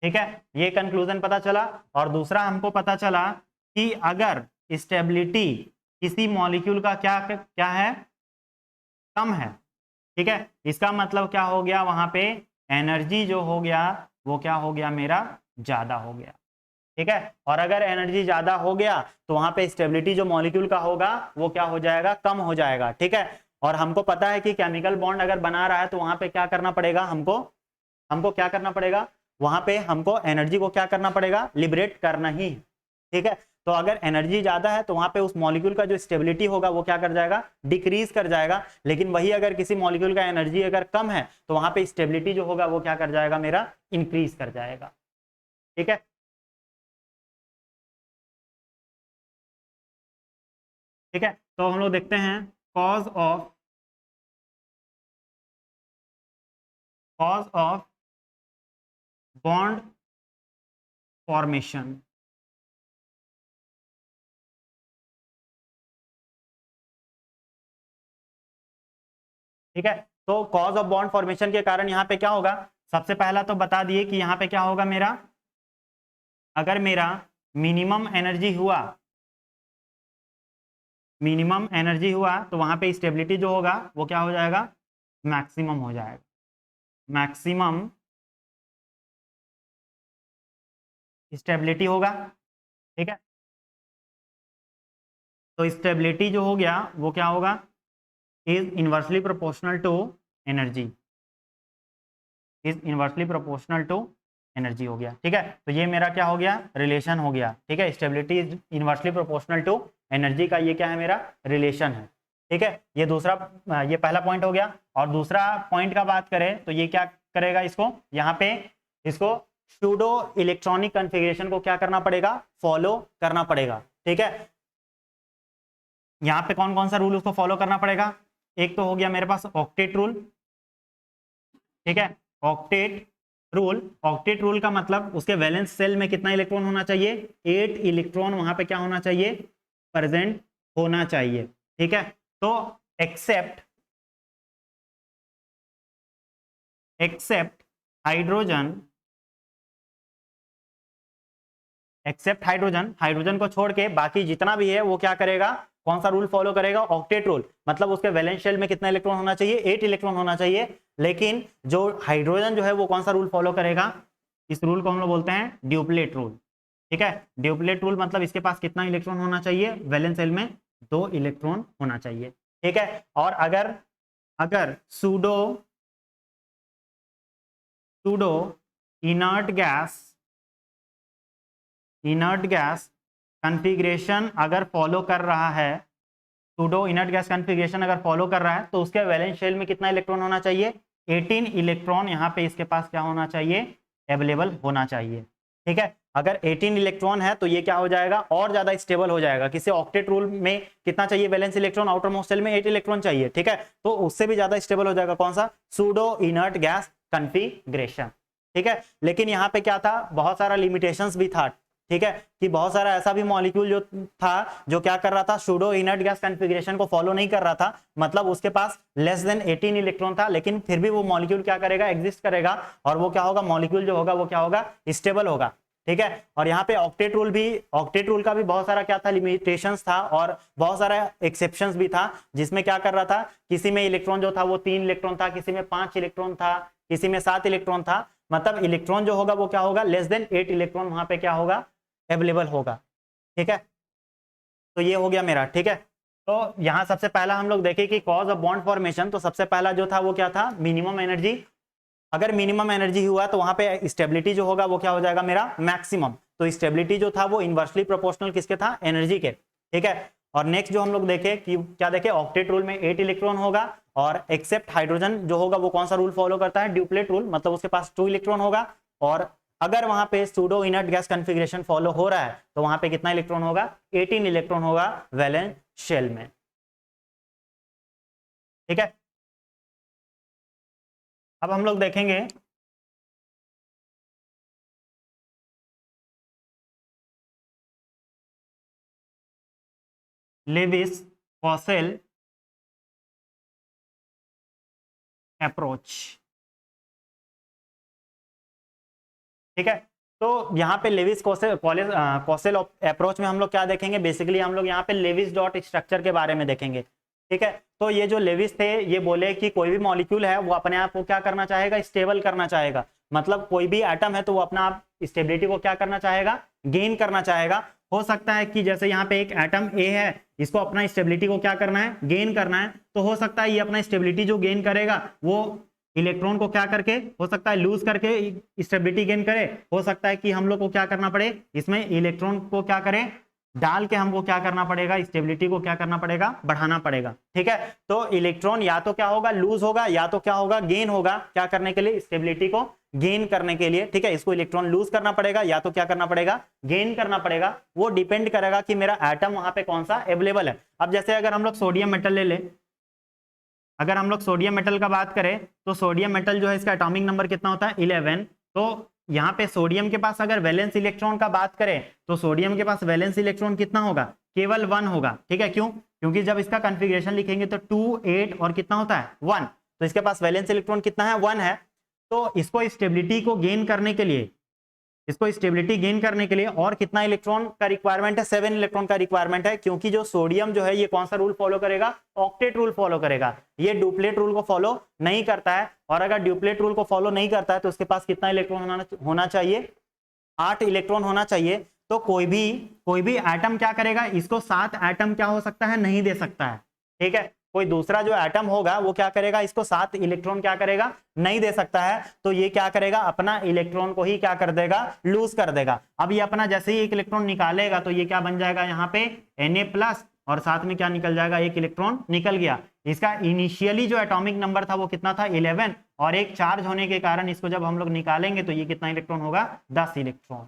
ठीक है, ये कंक्लूजन पता चला। और दूसरा हमको पता चला कि अगर स्टेबिलिटी किसी मॉलिक्यूल का क्या है, कम है, ठीक है, इसका मतलब क्या हो गया, वहां पे एनर्जी जो हो गया वो क्या हो गया मेरा, ज्यादा हो गया। ठीक है, और अगर एनर्जी ज्यादा हो गया तो वहां पे स्टेबिलिटी जो मॉलिक्यूल का होगा वो क्या हो जाएगा, कम हो जाएगा। ठीक है, और हमको पता है कि केमिकल बॉन्ड अगर बना रहा है तो वहां पे क्या करना पड़ेगा, हमको क्या करना पड़ेगा, वहां पे हमको एनर्जी को क्या करना पड़ेगा, लिबरेट करना ही है। ठीक है, तो अगर एनर्जी ज्यादा है तो वहां पे उस मॉलिक्यूल का जो स्टेबिलिटी होगा वो क्या कर जाएगा, डिक्रीज कर जाएगा। लेकिन वही अगर किसी मॉलिक्यूल का एनर्जी अगर कम है तो वहां पे स्टेबिलिटी जो होगा वो क्या कर जाएगा मेरा, इंक्रीज कर जाएगा। ठीक है, ठीक है, तो हम लोग देखते हैं कॉज ऑफ बॉन्ड फॉर्मेशन। ठीक है, तो कॉज ऑफ बॉन्ड फॉर्मेशन के कारण यहाँ पे क्या होगा, सबसे पहला तो बता दिए कि यहाँ पे क्या होगा मेरा, अगर मेरा मिनिमम एनर्जी हुआ, तो वहां पे स्टेबिलिटी जो होगा वो क्या हो जाएगा, मैक्सिमम हो जाएगा, मैक्सिमम स्टेबिलिटी होगा। ठीक है, तो स्टेबिलिटी जो हो गया वो क्या होगा, is inversely proportional to energy, is inversely proportional to energy हो गया। ठीक है, तो ये मेरा क्या हो गया, रिलेशन हो गया। ठीक है, stability is inversely proportional to energy का ये क्या है मेरा, रिलेशन है। ठीक है, ये दूसरा, ये पहला पॉइंट हो गया। और दूसरा पॉइंट का बात करें तो ये क्या करेगा, इसको यहाँ पे इसको सूडो इलेक्ट्रॉनिक कॉन्फ़िगरेशन को क्या करना पड़ेगा, फॉलो करना पड़ेगा। ठीक है, यहाँ पे कौन कौन सा रूल उसको फॉलो करना पड़ेगा, एक तो हो गया मेरे पास ऑक्टेट रूल। ठीक है, ऑक्टेट रूल का मतलब उसके वैलेंस सेल में कितना इलेक्ट्रॉन होना चाहिए, 8 इलेक्ट्रॉन वहां पे क्या होना चाहिए, प्रेजेंट होना चाहिए। ठीक है, तो एक्सेप्ट हाइड्रोजन, हाइड्रोजन को छोड़ के बाकी जितना भी है वो क्या करेगा, कौन सा रूल फॉलो करेगा, ऑक्टेट रूल। मतलब उसके वैलेंस शेल में कितना इलेक्ट्रॉन होना चाहिए, 8 इलेक्ट्रॉन होना चाहिए। लेकिन जो हाइड्रोजन जो है वो कौन सा रूल फॉलो करेगा, इस रूल को हम लोग बोलते हैं ड्यूप्लेट रूल। ठीक है, ड्यूप्लेट रूल मतलब इसके पास कितना इलेक्ट्रॉन होना चाहिए, वैलेंस शेल में 2 इलेक्ट्रॉन होना चाहिए। ठीक है, और अगर सूडो इनर्ट गैस कॉन्फ़िगरेशन अगर फॉलो कर रहा है, सूडो इनर्ट गैस कॉन्फ़िगरेशन अगर फॉलो कर रहा है तो उसके वैलेंस शेल में कितना इलेक्ट्रॉन होना चाहिए, 18 इलेक्ट्रॉन यहाँ पे इसके पास क्या होना चाहिए, अवेलेबल होना चाहिए। ठीक है, अगर 18 इलेक्ट्रॉन है तो ये क्या हो जाएगा, और ज्यादा स्टेबल हो जाएगा। किसी ऑक्टेट रूल में कितना चाहिए valence electron, outermost shell में 8 इलेक्ट्रॉन चाहिए। ठीक है, तो उससे भी ज्यादा स्टेबल हो जाएगा कौन सा, सूडो इनर्ट गैस कॉन्फ़िगरेशन। ठीक है, लेकिन यहाँ पे क्या था, बहुत सारा लिमिटेशंस भी था। ठीक है, कि बहुत सारा ऐसा भी मॉलिक्यूल जो था जो क्या कर रहा था, सूडो इनर्ट गैस कॉन्फ़िगरेशन को फॉलो नहीं कर रहा था, मतलब उसके पास लेस देन 18 इलेक्ट्रॉन था, लेकिन फिर भी वो मॉलिक्यूल क्या करेगा, एग्जिस्ट करेगा, और वो क्या होगा, मॉलिक्यूल जो होगा वो क्या होगा, स्टेबल होगा। ठीक है। और यहाँ पे ऑक्टेट रूल का भी बहुत सारा क्या था, लिमिटेशंस था और बहुत सारा एक्सेप्शंस भी था, जिसमें क्या कर रहा था, किसी में इलेक्ट्रॉन जो था वो 3 इलेक्ट्रॉन था, किसी में 5 इलेक्ट्रॉन था, किसी में 7 इलेक्ट्रॉन था, मतलब इलेक्ट्रॉन जो होगा वो क्या होगा, लेस देन 8 इलेक्ट्रॉन वहां पे क्या होगा, अवेलेबल होगा। ठीक है, तो ये हो गया मेरा। ठीक है, तो यहाँ सबसे पहला हम लोग देखें कि कॉज ऑफ बॉन्ड फॉर्मेशन, तो सबसे पहला जो था वो क्या था, मिनिमम एनर्जी। अगर मिनिमम एनर्जी हुआ तो वहां पे स्टेबिलिटी जो होगा वो क्या हो जाएगा मेरा, मैक्सिमम। तो स्टेबिलिटी जो था वो इनवर्सली प्रोपोर्शनल किसके था, एनर्जी के। ठीक है, और नेक्स्ट जो हम लोग देखे कि क्या देखे, ऑक्टेट रूल में 8 इलेक्ट्रॉन होगा, और एक्सेप्ट हाइड्रोजन जो होगा वो कौन सा रूल फॉलो करता है, ड्यूप्लेट रूल, मतलब उसके पास 2 इलेक्ट्रॉन होगा। और अगर वहां पे pseudo inert gas configuration follow हो रहा है तो वहां पे कितना इलेक्ट्रॉन होगा, 18 इलेक्ट्रॉन होगा वैलेंस शेल में। ठीक है, अब हम लोग देखेंगे लेविस कॉसेल अप्रोच। ठीक है, तो यहाँ पे लेविस कॉसेल अप्रोच में हम लोग क्या देखेंगे, बेसिकली हम लोग यहाँ पे लेविस डॉट स्ट्रक्चर के बारे में देखेंगे। ठीक है, तो ये जो लेविस थे ये बोले कि कोई भी मॉलिक्यूल है वो अपने आप को क्या करना चाहेगा, स्टेबल करना चाहेगा। मतलब कोई भी एटम है तो वो अपना आप स्टेबिलिटी को क्या करना चाहेगा, गेन करना चाहेगा। हो सकता है कि जैसे यहाँ पे एक एटम ए है, इसको अपना स्टेबिलिटी को क्या करना है, गेन करना है, तो हो सकता है ये अपना स्टेबिलिटी जो गेन करेगा वो इलेक्ट्रॉन को क्या करके, हो सकता है लूज करके स्टेबिलिटी गेन करे, हो सकता है कि हम लोग को क्या करना पड़े, इसमें इलेक्ट्रॉन को क्या करें, डाल के हमको क्या करना पड़ेगा, स्टेबिलिटी को क्या करना पड़ेगा, बढ़ाना पड़ेगा। ठीक है, तो इलेक्ट्रॉन या तो क्या होगा, लूज होगा, या तो क्या होगा, गेन होगा। क्या करने के लिए, स्टेबिलिटी को गेन करने के लिए। ठीक है, इसको इलेक्ट्रॉन लूज करना पड़ेगा या तो क्या करना पड़ेगा, गेन करना पड़ेगा। वो डिपेंड करेगा कि मेरा एटम वहां पे कौन सा अवेलेबल है। अब जैसे अगर हम लोग सोडियम मेटल ले ले, अगर हम लोग सोडियम मेटल का बात करें तो सोडियम मेटल जो है इसका एटॉमिक नंबर कितना होता है, 11। तो यहाँ पे सोडियम के पास अगर वैलेंस इलेक्ट्रॉन का बात करें तो सोडियम के पास वैलेंस इलेक्ट्रॉन कितना होगा, केवल 1 होगा। ठीक है, क्यों, क्योंकि जब इसका कॉन्फ़िगरेशन लिखेंगे तो 2 8 और कितना होता है 1, तो इसके पास वैलेंस इलेक्ट्रॉन कितना है, 1 है। तो इसको स्टेबिलिटी को गेन करने के लिए, इसको स्टेबिलिटी गेन करने के लिए और कितना इलेक्ट्रॉन का रिक्वायरमेंट है, 7 इलेक्ट्रॉन का रिक्वायरमेंट है। क्योंकि जो सोडियम जो है ये कौन सा रूल फॉलो करेगा, ऑक्टेट रूल फॉलो करेगा, ये ड्यूप्लेट रूल को फॉलो नहीं करता है। और अगर ड्यूप्लेट रूल को फॉलो नहीं करता है तो उसके पास कितना इलेक्ट्रॉन होना चाहिए, 8 इलेक्ट्रॉन होना चाहिए। तो कोई भी एटम क्या करेगा, इसको 7 एटम क्या हो सकता है, नहीं दे सकता है। ठीक है, कोई दूसरा जो एटम होगा वो क्या करेगा, इसको 7 इलेक्ट्रॉन क्या करेगा, नहीं दे सकता है। तो ये क्या करेगा, अपना इलेक्ट्रॉन को ही क्या कर देगा, लूज कर देगा। अब ये अपना जैसे ही एक इलेक्ट्रॉन निकालेगा तो ये क्या बन जाएगा, यहाँ पे Na+ और साथ में क्या निकल जाएगा, एक इलेक्ट्रॉन निकल गया। इसका इनिशियली जो एटॉमिक नंबर था वो कितना था, 11, और एक चार्ज होने के कारण इसको जब हम लोग निकालेंगे तो ये कितना इलेक्ट्रॉन होगा, 10 इलेक्ट्रॉन।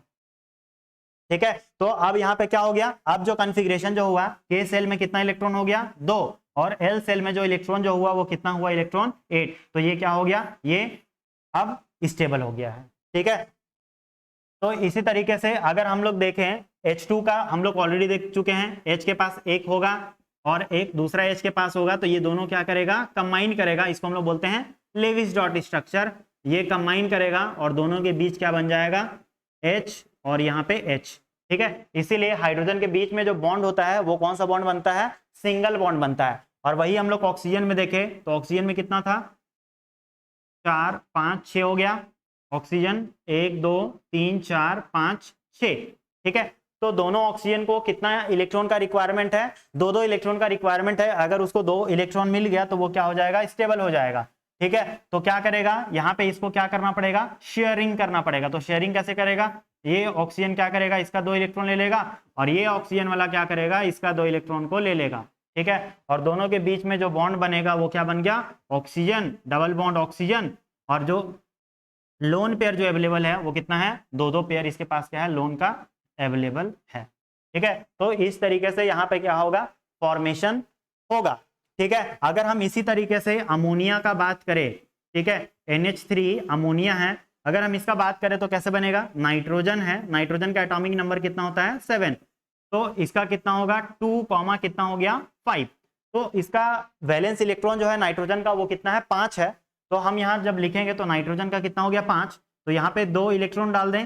ठीक है, तो अब यहाँ पे क्या हो गया, अब जो कॉन्फ़िगरेशन जो हुआ, के सेल में कितना इलेक्ट्रॉन हो गया, 2, और एल सेल में जो इलेक्ट्रॉन जो हुआ वो कितना हुआ, इलेक्ट्रॉन 8। तो ये क्या हो गया, ये अब स्टेबल हो गया है। ठीक है, तो इसी तरीके से अगर हम लोग देखें H2 का, हम लोग ऑलरेडी देख चुके हैं, H के पास एक होगा और एक दूसरा H के पास होगा, तो ये दोनों क्या करेगा, कंबाइन करेगा। इसको हम लोग बोलते हैं लेविस डॉट स्ट्रक्चर। ये कंबाइन करेगा और दोनों के बीच क्या बन जाएगा, H और यहाँ पे H। ठीक है, इसीलिए हाइड्रोजन के बीच में जो बॉन्ड होता है वो कौन सा बॉन्ड बनता है, सिंगल बॉन्ड बनता है। और वही हम लोग ऑक्सीजन में देखें तो ऑक्सीजन में कितना था, 4 5 6 हो गया ऑक्सीजन, 1 2 3 4 5 6। ठीक है, तो दोनों ऑक्सीजन को कितना इलेक्ट्रॉन का रिक्वायरमेंट है, 2 इलेक्ट्रॉन का रिक्वायरमेंट है। अगर उसको 2 इलेक्ट्रॉन मिल गया तो वो क्या हो जाएगा, स्टेबल हो जाएगा। ठीक है, तो क्या करेगा, यहाँ पे इसको क्या करना पड़ेगा, शेयरिंग करना पड़ेगा। तो शेयरिंग कैसे करेगा, ये ऑक्सीजन क्या करेगा, इसका 2 इलेक्ट्रॉन ले लेगा, और ये ऑक्सीजन वाला क्या करेगा, इसका 2 इलेक्ट्रॉन को ले लेगा। ठीक है, और दोनों के बीच में जो बॉन्ड बनेगा वो क्या बन गया, ऑक्सीजन, डबल बॉन्ड ऑक्सीजन। और जो लोन पेयर जो अवेलेबल है वो कितना है, 2 पेयर इसके पास क्या है, लोन का अवेलेबल है। ठीक है, तो इस तरीके से यहाँ पे क्या होगा, फॉर्मेशन होगा। ठीक है, अगर हम इसी तरीके से अमोनिया का बात करें, ठीक है, NH3 अमोनिया है, अगर हम इसका बात करें तो कैसे बनेगा, नाइट्रोजन है, नाइट्रोजन का एटॉमिक नंबर कितना होता है, 7। तो इसका कितना होगा, 2, कितना हो गया, 5। तो इसका वैलेंस इलेक्ट्रॉन जो है नाइट्रोजन का वो कितना है, 5 है। तो हम यहाँ जब लिखेंगे तो नाइट्रोजन का कितना हो गया, 5। तो यहाँ पे 2 इलेक्ट्रॉन डाल दें,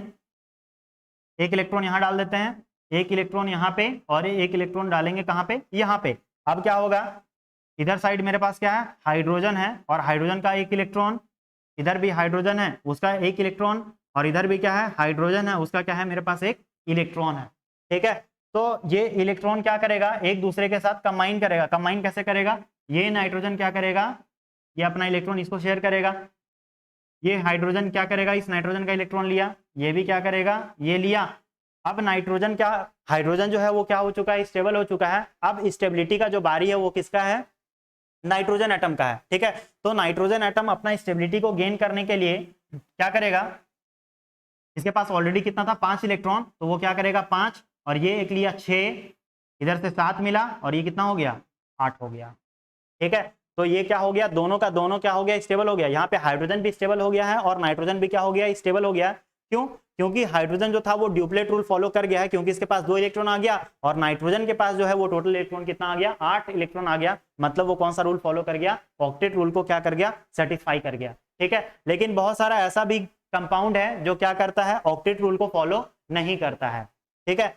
एक इलेक्ट्रॉन यहाँ डाल देते हैं, एक इलेक्ट्रॉन यहाँ पे और एक इलेक्ट्रॉन डालेंगे कहाँ पे, यहाँ पे। अब क्या होगा, इधर साइड मेरे पास क्या है, हाइड्रोजन है और हाइड्रोजन का एक इलेक्ट्रॉन, इधर भी हाइड्रोजन है उसका एक इलेक्ट्रॉन, और इधर भी क्या है, हाइड्रोजन है उसका क्या है, मेरे पास एक इलेक्ट्रॉन है। ठीक है, तो ये इलेक्ट्रॉन क्या करेगा, एक दूसरे के साथ कंबाइन करेगा। कंबाइन कैसे करेगा, ये नाइट्रोजन क्या करेगा, ये अपना इलेक्ट्रॉन इसको शेयर करेगा, ये हाइड्रोजन क्या करेगा, इस नाइट्रोजन का इलेक्ट्रॉन लिया, ये भी क्या करेगा, ये लिया। अब नाइट्रोजन क्या, हाइड्रोजन जो है वो क्या हो चुका है, स्टेबल हो चुका है। अब स्टेबिलिटी का जो बारी है वो किसका है, नाइट्रोजन एटम का है। ठीक है, तो नाइट्रोजन एटम अपना स्टेबिलिटी को गेन करने के लिए क्या करेगा, इसके पास ऑलरेडी कितना था, 5 इलेक्ट्रॉन, तो वो क्या करेगा 5, और ये एक लिया 6, इधर से 7 मिला और ये कितना हो गया, 8 हो गया। ठीक है, तो ये क्या हो गया, दोनों का दोनों क्या हो गया, स्टेबल हो गया। यहाँ पे हाइड्रोजन भी स्टेबल हो गया है और नाइट्रोजन भी क्या हो गया, स्टेबल हो गया। क्यों, क्योंकि हाइड्रोजन जो था वो ड्यूप्लेट रूल फॉलो कर गया है, क्योंकि इसके पास 2 इलेक्ट्रॉन आ गया, और नाइट्रोजन के पास जो है वो टोटल इलेक्ट्रॉन कितना आ गया, 8 इलेक्ट्रॉन आ गया। मतलब वो कौन सा रूल फॉलो कर गया, ऑक्टेट रूल को क्या कर गया, सेटिस्फाई कर गया। ठीक है, लेकिन बहुत सारा ऐसा भी कंपाउंड है जो क्या करता है, ऑक्टेट रूल को फॉलो नहीं करता है। ठीक है,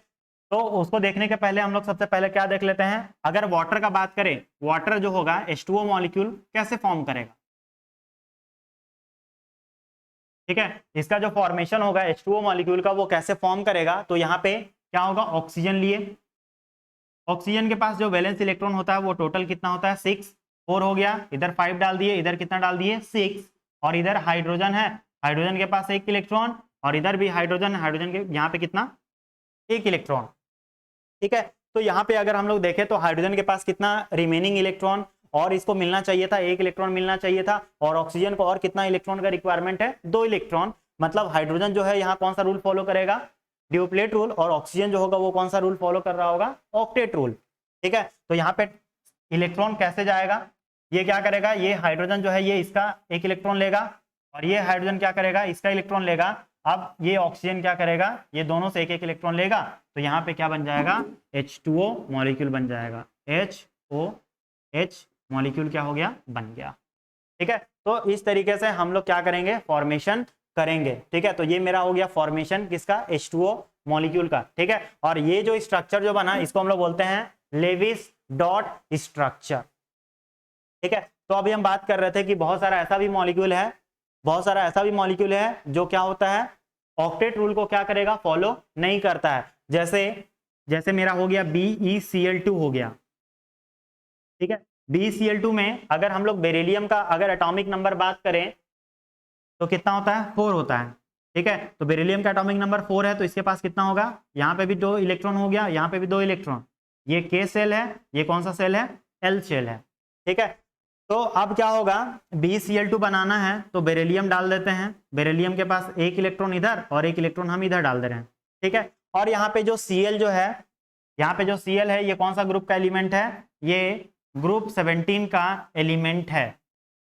तो उसको देखने के पहले हम लोग सबसे पहले क्या देख लेते हैं, अगर वाटर का बात करें, वाटर जो होगा H2O मॉलिक्यूल कैसे फॉर्म करेगा। ठीक है, इसका जो फॉर्मेशन होगा H2O मॉलिक्यूल का वो कैसे फॉर्म करेगा, तो यहाँ पे क्या होगा, ऑक्सीजन लिए, ऑक्सीजन के पास जो वैलेंस इलेक्ट्रॉन होता है वो टोटल कितना होता है, 6, 4 हो गया, इधर 5 डाल दिए, इधर कितना डाल दिए 6, और इधर हाइड्रोजन है, हाइड्रोजन के पास 1 इलेक्ट्रॉन, और इधर भी हाइड्रोजन, हाइड्रोजन के यहाँ पे कितना, 1 इलेक्ट्रॉन। ठीक है, तो यहाँ पे अगर हम लोग देखें तो हाइड्रोजन के पास कितना रिमेनिंग इलेक्ट्रॉन, और इसको मिलना चाहिए था 1 इलेक्ट्रॉन मिलना चाहिए था, और ऑक्सीजन को और कितना इलेक्ट्रॉन का रिक्वायरमेंट है, 2 इलेक्ट्रॉन। मतलब हाइड्रोजन जो है यहाँ कौन सा रूल फॉलो करेगा, ड्यूप्लेट रूल, और ऑक्सीजन जो होगा वो कौन सा रूल फॉलो कर रहा होगा, ऑक्टेट रूल। ठीक है, तो यहाँ पे इलेक्ट्रॉन कैसे जाएगा, ये क्या करेगा, ये हाइड्रोजन जो है ये इसका 1 इलेक्ट्रॉन लेगा, और ये हाइड्रोजन क्या करेगा, इसका इलेक्ट्रॉन लेगा। अब ये ऑक्सीजन क्या करेगा, ये दोनों से 1 इलेक्ट्रॉन लेगा, तो यहाँ पे क्या बन जाएगा, H2O मॉलिक्यूल बन जाएगा, HOH मॉलिक्यूल क्या हो गया, बन गया। ठीक है, तो इस तरीके से हम लोग क्या करेंगे, फॉर्मेशन करेंगे। ठीक है, तो ये मेरा हो गया फॉर्मेशन किसका, H2O मॉलिक्यूल का। ठीक है, और ये जो स्ट्रक्चर जो बना इसको हम लोग बोलते हैं लेविस डॉट स्ट्रक्चर। ठीक है, तो अभी हम बात कर रहे थे कि बहुत सारा ऐसा भी मॉलिक्यूल है, बहुत सारा ऐसा भी मॉलिक्यूल है जो क्या होता है, ऑक्टेट रूल को क्या करेगा, फॉलो नहीं करता है। जैसे मेरा हो गया BeCl2 हो गया। ठीक है, BeCl2 में अगर हम लोग बेरिलियम का अगर एटॉमिक नंबर बात करें तो कितना होता है, 4 होता है। ठीक है, तो बेरिलियम का एटॉमिक नंबर 4 है, तो इसके पास कितना होगा, यहाँ पे भी 2 इलेक्ट्रॉन हो गया, यहाँ पे भी 2 इलेक्ट्रॉन, ये K सेल है, ये कौन सा सेल है, L सेल है। ठीक है, तो अब क्या होगा, BeCl2 बनाना है तो बेरिलियम डाल देते हैं, बेरिलियम के पास 1 इलेक्ट्रॉन इधर और 1 इलेक्ट्रॉन हम इधर डाल दे रहे हैं। ठीक है, और यहाँ पे जो Cl जो है, यहाँ पे जो Cl है ये कौन सा ग्रुप का एलिमेंट है, ये ग्रुप 17 का एलिमेंट है,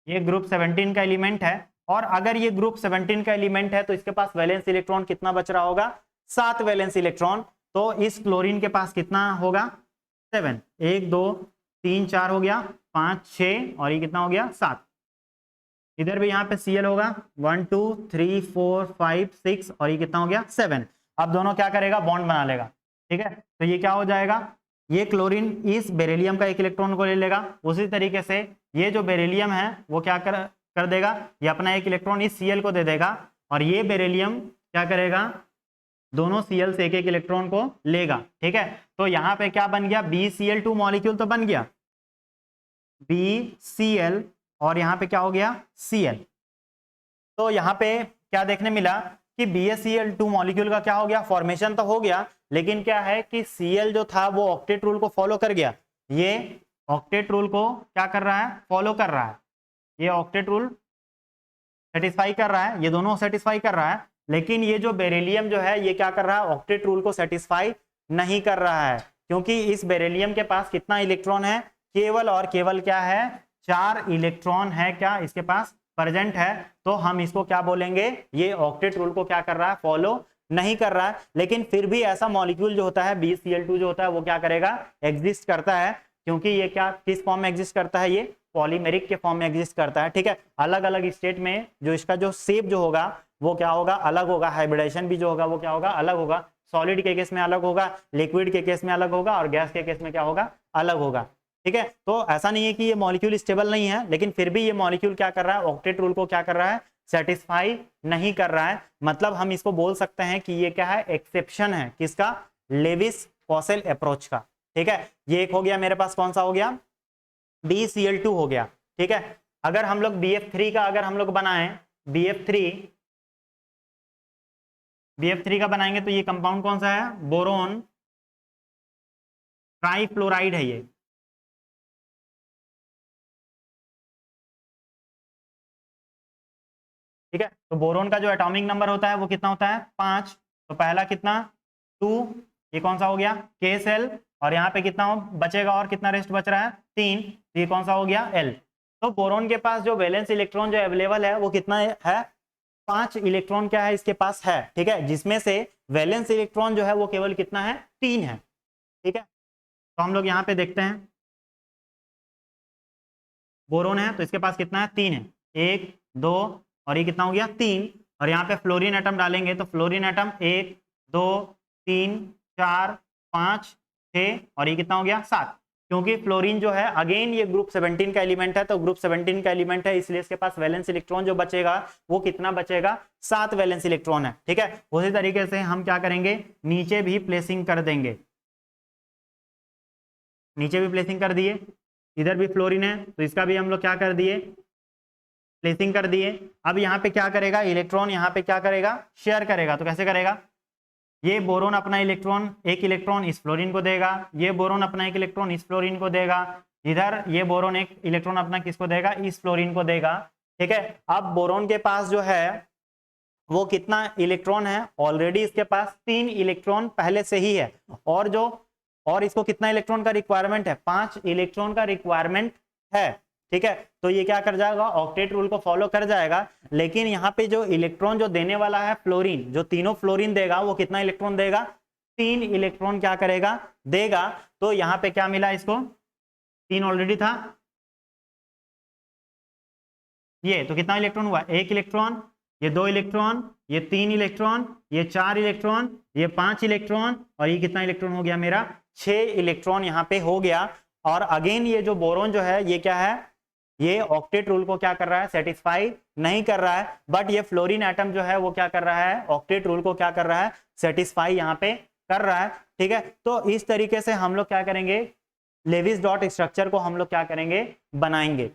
ये ग्रुप 17 का एलिमेंट है। और अगर ये ग्रुप 17 का एलिमेंट है तो इसके पास वैलेंस इलेक्ट्रॉन कितना बच रहा होगा, 7 वैलेंस इलेक्ट्रॉन। तो इस क्लोरीन के पास कितना होगा, 7, 1 2 3 4 हो गया, 5 6 और ये कितना हो गया, 7। इधर भी यहाँ पे Cl होगा, 1 2 3 4 5 6 और ये कितना हो गया, 7। अब दोनों क्या करेगा, बॉन्ड बना लेगा। ठीक है, तो ये क्या हो जाएगा, ये क्लोरीन इस बेरिलियम का 1 इलेक्ट्रॉन को ले लेगा, उसी तरीके से ये जो बेरिलियम है वो क्या कर देगा, ये अपना 1 इलेक्ट्रॉन इस Cl को दे देगा, और ये बेरिलियम क्या करेगा, दोनों Cl से 1 इलेक्ट्रॉन को लेगा। ठीक है, तो यहाँ पे क्या बन गया, BeCl2 मॉलिक्यूल तो बन गया, BCl, और यहाँ पे क्या हो गया, Cl। तो यहाँ पे क्या देखने मिला कि BeCl2 मॉलिक्यूल का क्या हो गया, फॉर्मेशन तो हो गया, लेकिन क्या है कि Cl जो था वो ऑक्टेट रूल को फॉलो कर गया, ये ऑक्टेट रूल को क्या कर रहा है, फॉलो कर रहा है, ये ऑक्टेट रूल सेटिस्फाई कर रहा है, ये दोनों सेटिस्फाई कर रहा है। लेकिन ये जो बेरिलियम जो है ये क्या कर रहा है, ऑक्टेट रूल को सेटिस्फाई नहीं कर रहा है, क्योंकि इस बेरिलियम के पास कितना इलेक्ट्रॉन है, केवल और केवल क्या है, 4 इलेक्ट्रॉन है क्या इसके पास प्रेजेंट है। तो हम इसको क्या बोलेंगे, ये ऑक्टेट रूल को क्या कर रहा है, फॉलो नहीं कर रहा है। लेकिन फिर भी ऐसा मॉलिक्यूल जो होता है BeCl2 जो होता है वो क्या करेगा, एग्जिस्ट करता है, क्योंकि ये क्या किस फॉर्म में एग्जिस्ट करता है, ये पॉलीमेरिक के फॉर्म में एग्जिस्ट करता है। ठीक है, अलग अलग स्टेट में जो इसका जो शेप जो होगा वो क्या होगा, अलग होगा, हाइब्रिडेशन भी जो होगा वो क्या होगा, अलग होगा। सॉलिड के केस में अलग होगा, लिक्विड के केस में अलग होगा और गैस के केस में क्या होगा, अलग होगा। ठीक है, तो ऐसा नहीं है कि ये मॉलिक्यूल स्टेबल नहीं है, लेकिन फिर भी ये मॉलिक्यूल क्या कर रहा है, ऑक्टेट रूल को क्या कर रहा है, सेटिस्फाई नहीं कर रहा है। मतलब हम इसको बोल सकते हैं कि ये क्या है, एक्सेप्शन है किसका, लेविस पॉसेल अप्रोच का। ठीक है, ये एक हो गया मेरे पास, कौन सा हो गया, BeCl2 हो गया। ठीक है, अगर हम लोग BF3 का अगर हम लोग बनाएं, BF3 का बनाएंगे तो ये कंपाउंड कौन सा है, बोरोन ट्राइफ्लोराइड है ये। ठीक है, तो बोरोन का जो एटॉमिक नंबर होता है वो कितना होता है, 5। तो पहला कितना, 2, ये कौन सा हो गया, K सेल, और यहाँ पे कितना बचेगा, और कितना रेस्ट बच रहा है, 3, तो ये कौन सा हो गया, L। तो बोरोन के पास जो वैलेंस इलेक्ट्रॉन जो अवेलेबल है वो कितना है, 5 इलेक्ट्रॉन क्या है इसके पास है। ठीक है, जिसमें से वैलेंस इलेक्ट्रॉन जो है वो केवल कितना है, 3 है। ठीक है, तो हम लोग यहाँ पे देखते हैं, बोरोन है तो इसके पास कितना है, 3 है, 1 2 और ये कितना हो गया, 3। और यहाँ पे फ्लोरीन एटम डालेंगे तो फ्लोरीन एटम 1 2 3 4 5 6 और ये कितना हो गया, 7। क्योंकि फ्लोरीन जो है अगेन ये ग्रुप 17 का एलिमेंट है, तो ग्रुप 17 का एलिमेंट है, इसलिए इसके पास वैलेंस इलेक्ट्रॉन जो बचेगा वो कितना बचेगा, 7 वैलेंस इलेक्ट्रॉन है। ठीक है, उसी तरीके से हम क्या करेंगे, नीचे भी प्लेसिंग कर देंगे, नीचे भी प्लेसिंग कर दिए, इधर भी फ्लोरीन है तो इसका भी हम लोग क्या कर दिए, प्लेसिंग कर दिए। अब यहाँ पे क्या करेगा, इलेक्ट्रॉन यहाँ पे क्या करेगा, शेयर करेगा। तो कैसे करेगा, ये बोरोन अपना इलेक्ट्रॉन, एक इलेक्ट्रॉन इस फ्लोरीन को देगा, ये बोरोन अपना एक इलेक्ट्रॉन इस फ्लोरीन को देगा, इधर ये बोरोन एक इलेक्ट्रॉन अपना किसको देगा, इस फ्लोरीन को देगा। ठीक है, अब बोरोन के पास जो है वो कितना इलेक्ट्रॉन है, ऑलरेडी इसके पास 3 इलेक्ट्रॉन पहले से ही है, और इसको कितना इलेक्ट्रॉन का रिक्वायरमेंट है, 5 इलेक्ट्रॉन का रिक्वायरमेंट है। ठीक है, तो ये क्या कर जाएगा, ऑक्टेट रूल को फॉलो कर जाएगा। लेकिन यहाँ पे जो इलेक्ट्रॉन जो देने वाला है फ्लोरीन, जो तीनों फ्लोरीन देगा वो कितना इलेक्ट्रॉन देगा, 3 इलेक्ट्रॉन क्या करेगा, देगा। तो यहाँ पे क्या मिला इसको, 3 ऑलरेडी था, ये तो कितना इलेक्ट्रॉन हुआ, 1 इलेक्ट्रॉन, ये 2 इलेक्ट्रॉन, ये 3 इलेक्ट्रॉन, ये 4 इलेक्ट्रॉन, ये 5 इलेक्ट्रॉन, और ये कितना इलेक्ट्रॉन हो गया मेरा, 6 इलेक्ट्रॉन यहाँ पे हो गया। और अगेन ये जो बोरोन जो है ये क्या है, ये ऑक्टेट रूल को क्या कर रहा है, सेटिस्फाई नहीं कर रहा है। बट ये फ्लोरीन एटम जो है वो क्या कर रहा है, ऑक्टेट रूल को क्या कर रहा है, सेटिस्फाई यहाँ पे कर रहा है। ठीक है, तो इस तरीके से हम लोग क्या करेंगे, लेविस डॉट स्ट्रक्चर को हम लोग क्या करेंगे, बनाएंगे।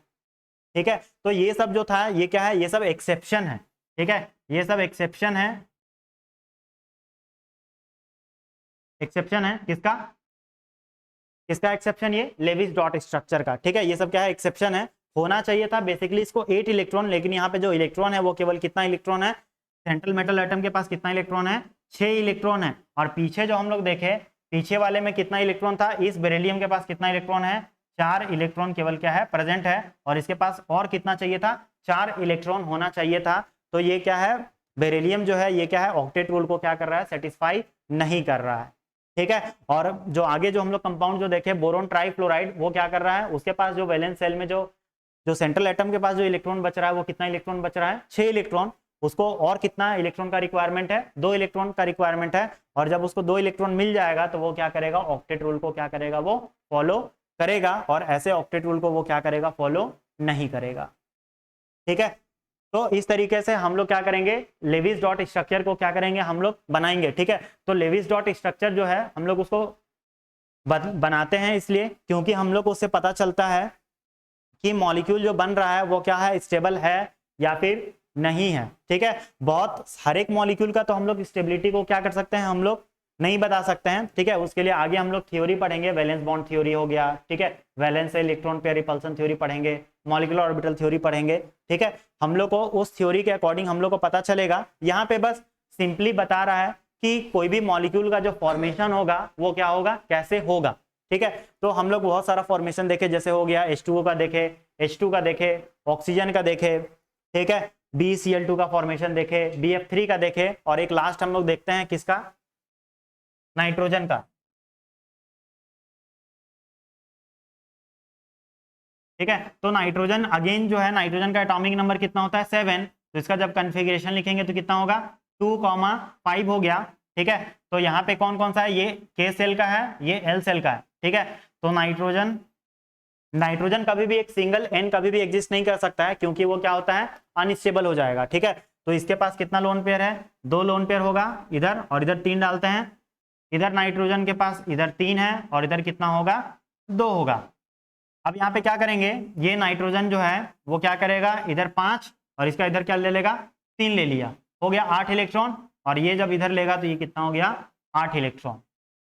ठीक है, तो ये सब जो था ये क्या है, ये सब एक्सेप्शन है। ठीक है, ये सब एक्सेप्शन है, एक्सेप्शन है किसका, किसका एक्सेप्शन, ये लेविस डॉट स्ट्रक्चर का। ठीक है, ये सब क्या है, एक्सेप्शन है। होना चाहिए था बेसिकली इसको 8 इलेक्ट्रॉन, लेकिन यहाँ पे जो इलेक्ट्रॉन है वो केवल कितना इलेक्ट्रॉन है, सेंट्रल मेटल एटम के पास कितना इलेक्ट्रॉन है, 6 इलेक्ट्रॉन है। और पीछे जो हम लोग देखे, पीछे वाले में कितना इलेक्ट्रॉन था, इस बेरिलियम के पास कितना इलेक्ट्रॉन है, 4 इलेक्ट्रॉन केवल क्या है, प्रेजेंट है। और इसके पास और कितना चाहिए था, 4 इलेक्ट्रॉन होना चाहिए था। तो ये क्या है, बेरिलियम जो है ये क्या है, ऑक्टेट रूल को क्या कर रहा है, सेटिस्फाई नहीं कर रहा है। ठीक है, और जो आगे जो हम लोग कंपाउंड जो देखे, बोरोन ट्राइफ्लोराइड, वो क्या कर रहा है, उसके पास जो वैलेंस सेल में जो सेंट्रल एटम के पास जो इलेक्ट्रॉन बच रहा है वो कितना इलेक्ट्रॉन बच रहा है, 6 इलेक्ट्रॉन। उसको और कितना इलेक्ट्रॉन का रिक्वायरमेंट है, 2 इलेक्ट्रॉन का रिक्वायरमेंट है। और जब उसको 2 इलेक्ट्रॉन मिल जाएगा तो वो क्या करेगा, ऑक्टेट रूल को क्या करेगा, वो फॉलो करेगा। और ऐसे ऑक्टेट रूल को वो क्या करेगा, फॉलो नहीं करेगा। ठीक है, तो इस तरीके से हम लोग क्या करेंगे, लेविस डॉट स्ट्रक्चर को क्या करेंगे, हम लोग बनाएंगे। ठीक है, तो लेविस डॉट स्ट्रक्चर जो है हम लोग उसको बनाते हैं इसलिए क्योंकि हम लोग को उससे पता चलता है कि मॉलिक्यूल जो बन रहा है वो क्या है, स्टेबल है या फिर नहीं है। ठीक है, बहुत हर एक मॉलिक्यूल का तो हम लोग स्टेबिलिटी को क्या कर सकते हैं, हम लोग नहीं बता सकते हैं। ठीक है, उसके लिए आगे हम लोग थ्योरी पढ़ेंगे, वैलेंस बॉन्ड थ्योरी हो गया। ठीक है, valence electron pair repulsion theory पढ़ेंगे, मॉलिक्यूलर ऑर्बिटल थ्योरी पढ़ेंगे। ठीक है, हम लोग को उस थ्योरी के अकॉर्डिंग हम लोग को पता चलेगा। यहाँ पे बस सिंपली बता रहा है कि कोई भी मॉलिक्यूल का जो फॉर्मेशन होगा वो क्या होगा, कैसे होगा। ठीक है, तो हम लोग बहुत सारा फॉर्मेशन देखे, जैसे हो गया H2O का देखे, H2 का देखे, ऑक्सीजन का देखे। ठीक है, BeCl2 का फॉर्मेशन देखे, BF3 का देखे, और एक लास्ट हम लोग देखते हैं किसका, नाइट्रोजन का। ठीक है, तो नाइट्रोजन अगेन जो है, नाइट्रोजन का एटॉमिक नंबर कितना होता है, 7। तो इसका जब कन्फिग्रेशन लिखेंगे तो कितना होगा, 2,5 हो गया। ठीक है। तो यहाँ पे कौन कौन सा है, ये K सेल का है, ये L सेल का है, ठीक है। तो नाइट्रोजन कभी भी एक सिंगल N कभी भी एग्जिस्ट नहीं कर सकता है, क्योंकि वो क्या होता है, अनस्टेबल हो जाएगा, ठीक है। तो इसके पास कितना लोन पेयर है, 2 लोन पेयर होगा इधर, और इधर 3 डालते हैं। इधर नाइट्रोजन के पास इधर 3 है और इधर कितना होगा, 2 होगा। अब यहाँ पे क्या करेंगे, ये नाइट्रोजन जो है वो क्या करेगा, इधर 5 और इसका इधर क्या ले लेगा, 3 ले लिया, हो गया 8 इलेक्ट्रॉन। और ये जब इधर लेगा तो ये कितना हो गया, 8 इलेक्ट्रॉन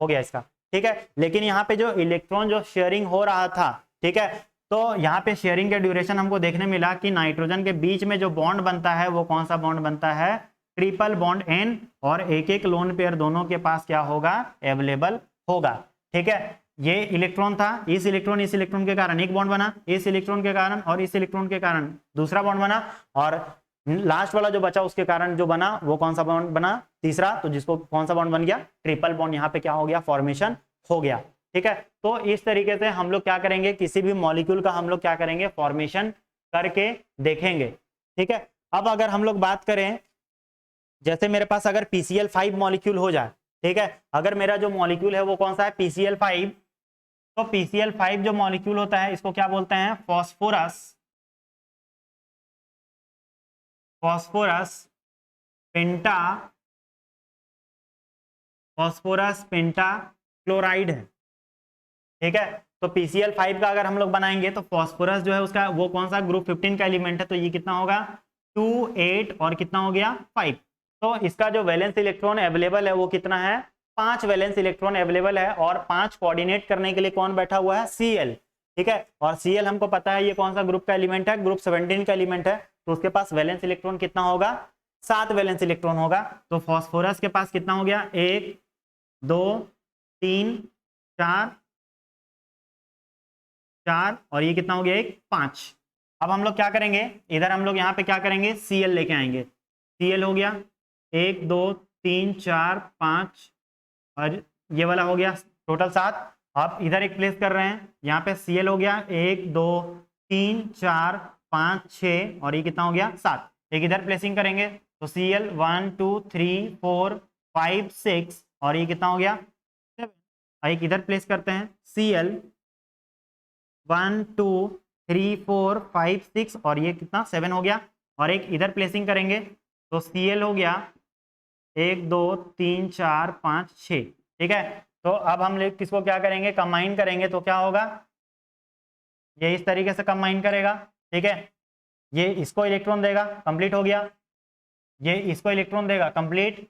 हो गया इसका, ठीक है। लेकिन यहाँ पे जो इलेक्ट्रॉन जो शेयरिंग हो रहा था, ठीक है, तो यहाँ पे शेयरिंग के ड्यूरेशन हमको देखने मिला कि नाइट्रोजन के बीच में जो बॉन्ड बनता है वो कौन सा बॉन्ड बनता है, ट्रिपल बॉन्ड N, और एक एक लोन पेयर दोनों के पास क्या होगा, अवेलेबल होगा, ठीक है। ये इलेक्ट्रॉन था, इस इलेक्ट्रॉन के कारण एक बॉन्ड बना, इस इलेक्ट्रॉन के कारण और इस इलेक्ट्रॉन के कारण दूसरा बॉन्ड बना, और लास्ट वाला जो बचा उसके कारण जो बना वो कौन सा बॉन्ड बना, तीसरा। तो जिसको कौन सा बॉन्ड बन गया, ट्रिपल बॉन्ड यहाँ पे क्या हो गया, फॉर्मेशन हो गया, ठीक है। तो इस तरीके से हम लोग क्या करेंगे, किसी भी मॉलिक्यूल का हम लोग क्या करेंगे, फॉर्मेशन करके देखेंगे, ठीक है। अब अगर हम लोग बात करें, जैसे मेरे पास अगर PCl5 मॉलिक्यूल हो जाए, ठीक है, अगर मेरा जो मॉलिक्यूल है वो कौन सा है, PCl5, तो PCl5 जो मॉलिक्यूल होता है इसको क्या बोलते हैं, फॉस्फोरस पेंटा क्लोराइड है, ठीक है। तो PCl5 का अगर हम लोग बनाएंगे तो फॉस्फोरस जो है उसका वो कौन सा, ग्रुप 15 का एलिमेंट है, तो ये कितना होगा, 2 8 और कितना हो गया, 5। तो इसका जो वैलेंस इलेक्ट्रॉन अवेलेबल है वो कितना है, 5 वैलेंस इलेक्ट्रॉन अवेलेबल है, और 5 कोऑर्डिनेट करने के लिए कौन बैठा हुआ है, Cl, ठीक है। और Cl हमको पता है ये कौन सा ग्रुप का एलिमेंट है, ग्रुप 17 का एलिमेंट है, तो उसके पास वैलेंस इलेक्ट्रॉन कितना होगा, 7 वैलेंस इलेक्ट्रॉन होगा। तो फॉस्फोरस के पास कितना हो गया, 1 2 3 4 और ये कितना हो गया, 1 5। अब हम लोग क्या करेंगे, इधर हम लोग यहाँ पे क्या करेंगे, Cl लेके आएंगे, Cl हो गया 1 2 3 4 5 और ये वाला हो गया टोटल 7। अब इधर एक प्लेस कर रहे हैं, यहाँ पे Cl हो गया 1 2 3 4 5 6 और ये कितना हो गया, 7। एक इधर प्लेसिंग करेंगे तो Cl 1 2 3 4 5 6 और ये कितना हो गया, 7। एक इधर प्लेस करते हैं, Cl 1 2 3 4 5 6 और ये कितना, 7 हो गया। और एक इधर प्लेसिंग करेंगे तो Cl हो गया 1 2 3 4 5 6, ठीक है। तो अब हम लोग किसको क्या करेंगे, कंबाइन करेंगे, तो क्या होगा, ये इस तरीके से कंबाइन करेगा, ठीक है। ये इसको इलेक्ट्रॉन देगा, कंप्लीट हो गया, ये इसको इलेक्ट्रॉन देगा, कंप्लीट,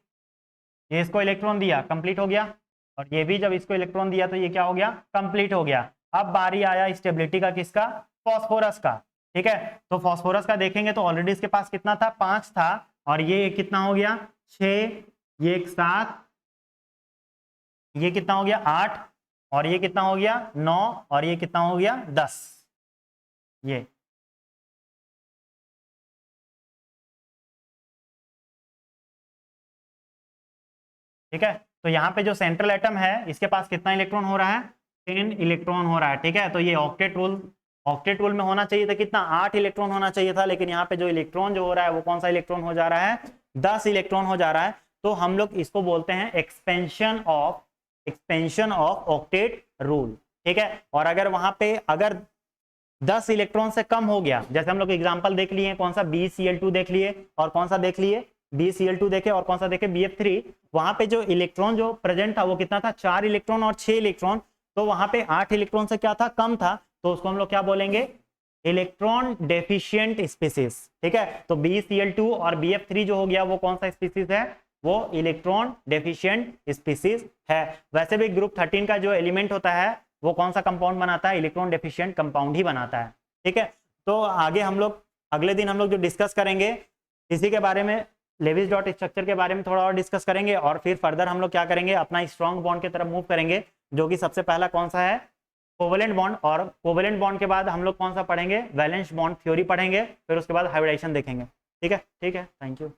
ये इसको इलेक्ट्रॉन दिया, कंप्लीट हो गया, और ये भी जब इसको इलेक्ट्रॉन दिया तो ये क्या हो गया, कंप्लीट हो गया। अब बारी आया स्टेबिलिटी का, किसका, फॉस्फोरस का, ठीक है। तो फॉस्फोरस का देखेंगे तो ऑलरेडी इसके पास कितना था, 5 था, और ये कितना हो गया, 6, ये 7, ये कितना हो गया, 8, और ये कितना हो गया, 9, और ये कितना हो गया, 10। ये ठीक है। तो यहाँ पे जो सेंट्रल एटम है इसके पास कितना इलेक्ट्रॉन हो रहा है, 10 इलेक्ट्रॉन हो रहा है, ठीक है। तो ये ऑक्टेट रूल में होना चाहिए था कितना, 8 इलेक्ट्रॉन होना चाहिए था, लेकिन यहाँ पे जो इलेक्ट्रॉन जो हो रहा है वो कौन सा इलेक्ट्रॉन हो जा रहा है, 10 इलेक्ट्रॉन हो जा रहा है। तो हम लोग इसको बोलते हैं एक्सपेंशन ऑफ ऑक्टेट रूल, ठीक है। और अगर वहां पे अगर 10 इलेक्ट्रॉन से कम हो गया, जैसे हम लोग एग्जांपल देख लिए, कौन सा, BCl2 देख लिए, और कौन सा देख लिए, BCl2 देखे, और कौन सा देखे, BF3। वहां पे जो इलेक्ट्रॉन जो प्रेजेंट था वो कितना था, 4 इलेक्ट्रॉन और 6 इलेक्ट्रॉन। तो वहां पे 8 इलेक्ट्रॉन से क्या था, कम था, तो उसको हम लोग क्या बोलेंगे, इलेक्ट्रॉन डेफिशिएंट स्पीसीज, ठीक है। तो BCl2 और BF3 जो हो गया वो कौन सा स्पीसीज है, वो इलेक्ट्रॉन डेफिशिएंट स्पीसीज है। वैसे भी ग्रुप 13 का जो एलिमेंट होता है वो कौन सा कंपाउंड बनाता है, इलेक्ट्रॉन डेफिशिएंट कंपाउंड ही बनाता है, ठीक है। तो आगे हम लोग अगले दिन हम लोग जो डिस्कस करेंगे इसी के बारे में, लेविस डॉट स्ट्रक्चर के बारे में थोड़ा और डिस्कस करेंगे, और फिर फर्दर हम लोग क्या करेंगे, अपना स्ट्रॉन्ग बॉन्ड की तरफ मूव करेंगे, जो कि सबसे पहला कौन सा है, कोवेलेंट बॉन्ड। और कोवेलेंट बॉन्ड के बाद हम लोग कौन सा पढ़ेंगे, वैलेंस बॉन्ड थ्योरी पढ़ेंगे, फिर उसके बाद हाइब्रिडाइजेशन देखेंगे, ठीक है। Thank you.